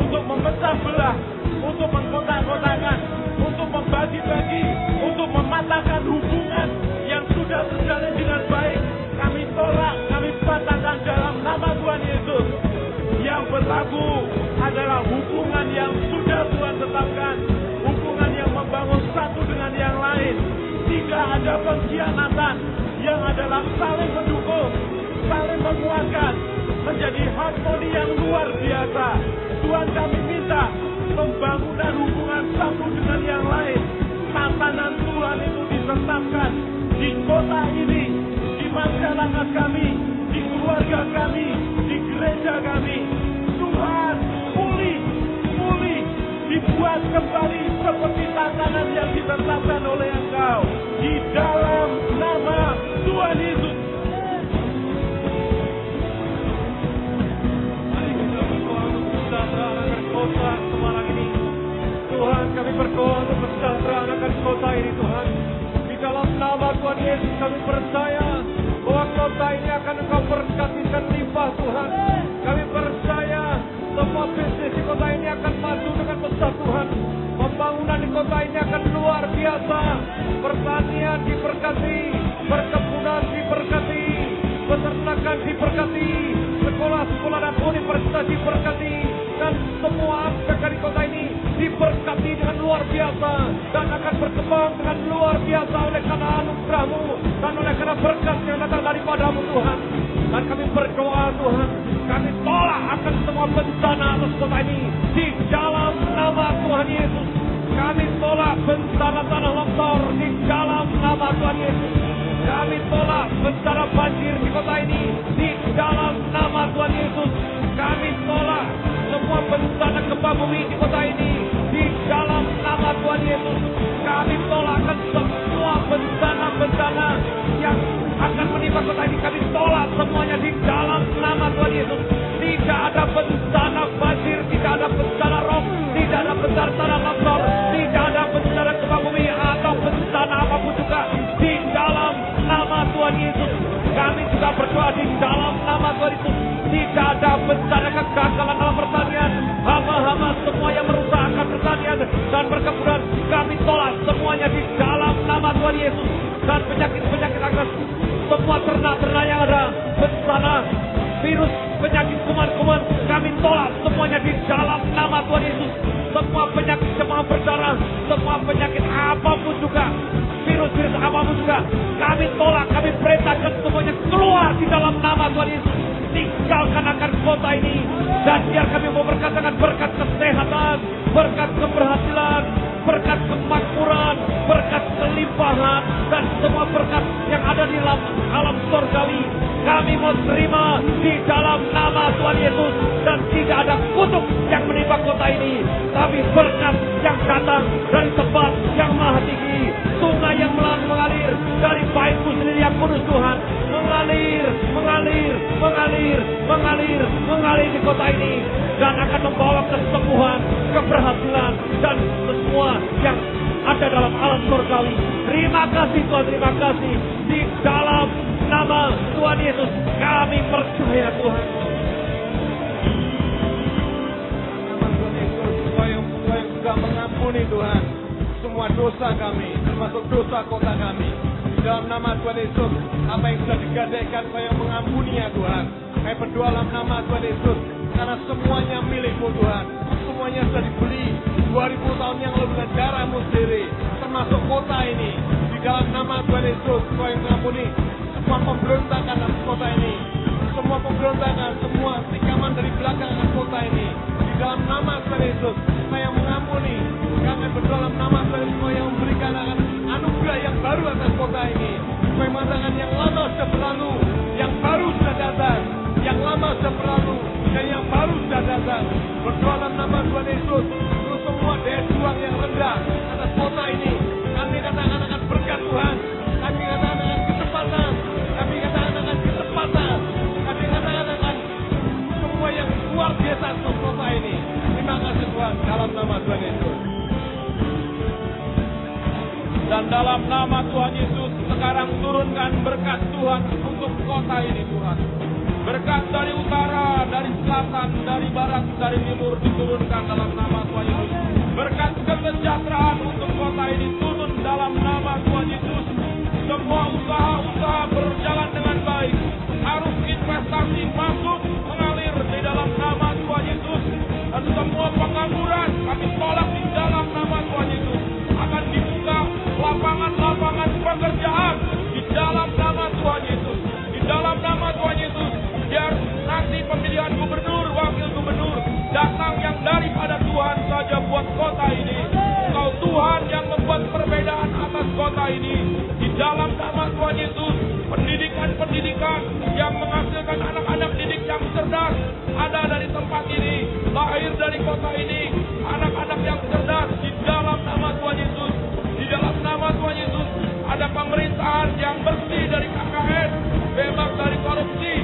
untuk memecah belah, untuk mengkotak-kotakan, untuk membagi-bagi, untuk mematahkan hubungan yang sudah terjalin dengan baik. Kami tolak, kami patahkan dalam nama Tuhan Yesus. Yang berlaku adalah hubungan yang sudah Tuhan tetapkan, hubungan yang membangun satu dengan yang lain. Tidak ada pengkhianatan, yang adalah saling mendukung, saling menguatkan, menjadi harmoni yang luar biasa. Tuhan, kami minta pembangunan hubungan satu dengan yang lain. Tatanan Tuhan itu ditetapkan di kota ini, di masyarakat kami, di keluarga kami, di gereja kami. Tuhan, pulih, dibuat kembali seperti tatanan yang ditetapkan oleh Engkau. Di dalam nama Tuhan Yesus. Mari kita berdoa untuk kesejahteraan akan kota Semarang ini. Tuhan, kami berdoa untuk kesejahteraan akan kota ini, Tuhan. Di dalam nama Tuhan Yesus kami percaya bahwa kota ini akan Engkau berkati dan limpah, Tuhan. Kami percaya semua bisnis di kota ini akan maju dengan besar, Tuhan. Pembangunan di kota ini akan luar biasa. Pertanian diberkati, perkebunan diberkati, peternakan diberkati, sekolah-sekolah dan universitas diberkati, dan semua aspek dari kota ini diberkati dengan luar biasa dan akan berkembang dengan luar biasa oleh karena anugerah-Mu dan oleh karena berkat yang datang daripadamu, Tuhan. Dan kami berdoa, Tuhan, kami tolak akan semua bencana atas kota ini di dalam nama Tuhan Yesus. Kami tolak bencana tanah longsor di dalam nama Tuhan Yesus. Kami tolak bencana banjir di kota ini di dalam nama Tuhan Yesus. Kami tolak semua bencana gempa bumi di kota ini di dalam nama Tuhan Yesus. Kami tolakkan semua bencana-bencana yang akan menimpa kota ini. Kami tolak semuanya di dalam nama Tuhan Yesus. Tidak ada bencana banjir, tidak ada bencana rob, tidak ada bencana tanah longsor, tidak ada bencana gempa bumi atau bencana apapun juga di dalam nama Tuhan Yesus. Kami juga berdoa di dalam nama Tuhan Yesus. Tidak ada bencana kegagalan dalam pertanian, hama-hama semua yang merusakkan pertanian dan perkebunan. Kami tolak semuanya di dalam nama Tuhan Yesus. Dan penyakit-penyakit agar semua ternak-ternak yang ada, bencana, virus, penyakit kuman-kuman, kami tolak semuanya di dalam nama Tuhan Yesus. Semua penyakit demam berdarah, semua penyakit apapun juga, virus-virus apapun juga, kami tolak, kami perintahkan semuanya keluar di dalam nama Tuhan Yesus. Tinggalkan akan kota ini dan biar kami memberkatakan berkat kesehatan, berkat keberhasilan, berkat kemakmuran, berkat kelimpahan, dan semua berkat yang ada di alam surgawi. Kami mau terima di dalam nama Tuhan Yesus. Dan tidak ada kutuk yang menimpa kota ini, tapi berkat yang datang dari tempat yang maha tinggi. Sungai yang mengalir dari Bait-Mu sendiri yang kudus, Tuhan. Mengalir di kota ini dan akan membawa kesembuhan, keberhasilan dan semua yang ada dalam alam surgawi. Terima kasih Tuhan, terima kasih. Di dalam nama Tuhan Yesus kami percaya, Tuhan. mengampuni Tuhan semua dosa kami, termasuk dosa kota kami. Di dalam nama Tuhan Yesus, apa yang sudah digadaikan Kau yang mengampuni ya Tuhan. Kami berdoa dalam nama Tuhan Yesus, karena semuanya milik-Mu Tuhan. Semuanya sudah dibeli 2000 tahun yang lalu dengan darah-Mu sendiri, termasuk kota ini. Di dalam nama Tuhan Yesus, Kau yang mengampuni semua pemberontakan atas kota ini, semua pemberontakan, semua tikaman dari belakang atas kota ini. Di dalam nama Tuhan Yesus, Kau yang mengampuni. Kami berdoa dalam nama Tuhan Yesus, Kau yang memberikan anugerah yang baru atas kota ini. Kau yang mengatakan yang lama sudah berlalu, yang baru sudah datang. Yang lama sudah berlalu dan yang baru sudah datang. Berdoa dalam nama Tuhan Yesus, untuk semua daya juang yang rendah atas kota ini, kami katakan akan berkat Tuhan. Kami katakan akan kecepatan. Kami katakan akan kecepatan. Kami katakan akan semua yang luar biasa untuk kota ini. Terima kasih Tuhan, dalam nama Tuhan Yesus. Dan dalam nama Tuhan Yesus, sekarang turunkan berkat Tuhan untuk kota ini Tuhan. Berkat dari utara, dari selatan, dari barat, dari timur diturunkan dalam nama Tuhan Yesus. Berkat kesejahteraan untuk kota ini turun dalam nama Tuhan Yesus. Semua usaha-usaha berjalan dengan baik. Arus investasi masuk mengalir di dalam nama Tuhan Yesus. Dan semua pengangguran kami tolak di dalam nama Tuhan Yesus. Akan dibuka lapangan-lapangan pekerjaan di dalam nama Tuhan Yesus. Di dalam nama Tuhan Yesus. Biar nanti pemilihan gubernur, wakil gubernur datang yang daripada Tuhan saja buat kota ini. Engkau Tuhan yang membuat perbedaan atas kota ini. Di dalam nama Tuhan Yesus, pendidikan-pendidikan yang menghasilkan anak-anak didik yang cerdas ada dari tempat ini, lahir dari kota ini. Anak-anak yang cerdas di dalam nama Tuhan Yesus. Di dalam nama Tuhan Yesus ada pemerintahan yang bersih dari KKN, bebas dari korupsi,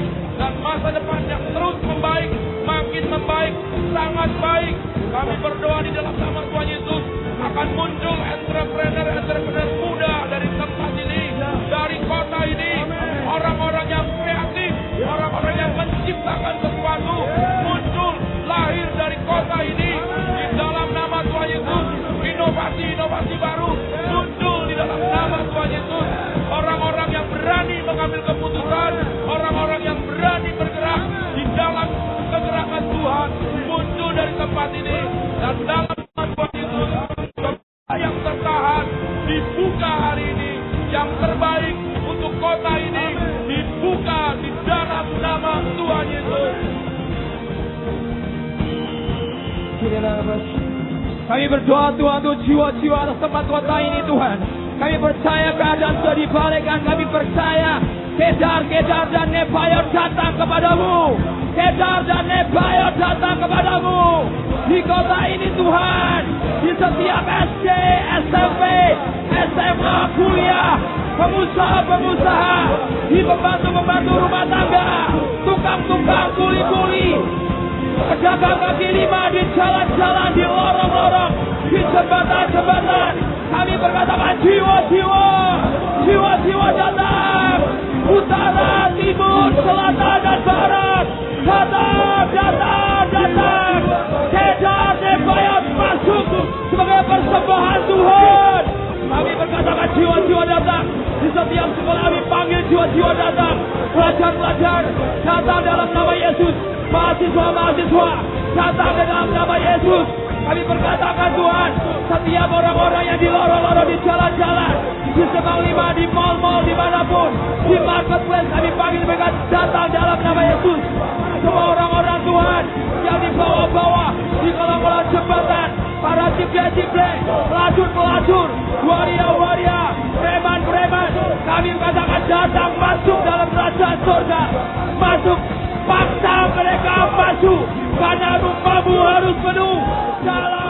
dan masa depan yang terus membaik, makin membaik, sangat baik. Kami berdoa di dalam nama Tuhan Yesus akan muncul entrepreneur muda dari tempat ini, dari kota ini, orang-orang yang kreatif, orang-orang yang menciptakan sesuatu muncul lahir dari kota ini. Di dalam nama Tuhan Yesus, inovasi-inovasi baru muncul di dalam nama Tuhan Yesus. Orang-orang yang berani mengambil keputusan, orang-orang yang berani bergerak di dalam kegerakan Tuhan muncul dari tempat ini. Dan dalam nama Tuhan Yesus, yang tertahan dibuka hari ini, yang terbaik untuk kota ini dibuka di dalam nama Tuhan Yesus. Kami berdoa Tuhan untuk jiwa-jiwa atas tempat kota ini Tuhan. Kami percaya keadaan sudah dibalikkan. Kami percaya Kedar dan Nebaioth datang kepadamu. Kedar dan Nebaioth datang kepadamu. Di kota ini Tuhan. Di setiap SD, SMP, SMA, kuliah, pengusaha-pengusaha, di pembantu-pembantu rumah tangga, tukang-tukang, kuli-kuli, pedagang kaki lima di jalan-jalan, di lorong-lorong, di jembatan-jembatan. Kami berkatakan jiwa-jiwa datang. Utara, timur, selatan, dan barat. Datang. Kedar, Nebaioth masuk sebagai persembahan Tuhan. Kami berkatakan jiwa-jiwa datang. Di setiap sekolah kami panggil jiwa-jiwa datang. Pelajar-pelajar datang dalam nama Yesus. Mahasiswa-mahasiswa datang dalam nama Yesus. Kami berkatakan Tuhan, setiap orang-orang yang di lorong-lorong, di jalan-jalan, di Semang Lima, di mal-mal, dimanapun, di marketplace, kami panggil mereka datang dalam nama Yesus. Semua orang-orang Tuhan yang di bawah-bawah, di kolong-kolong jembatan, para ciple-ciple, pelacur-pelacur, waria-waria, preman-preman, kami katakan datang masuk dalam kerajaan surga. Masuk, paksa mereka masuk, karena rupamu harus penuh. Dalam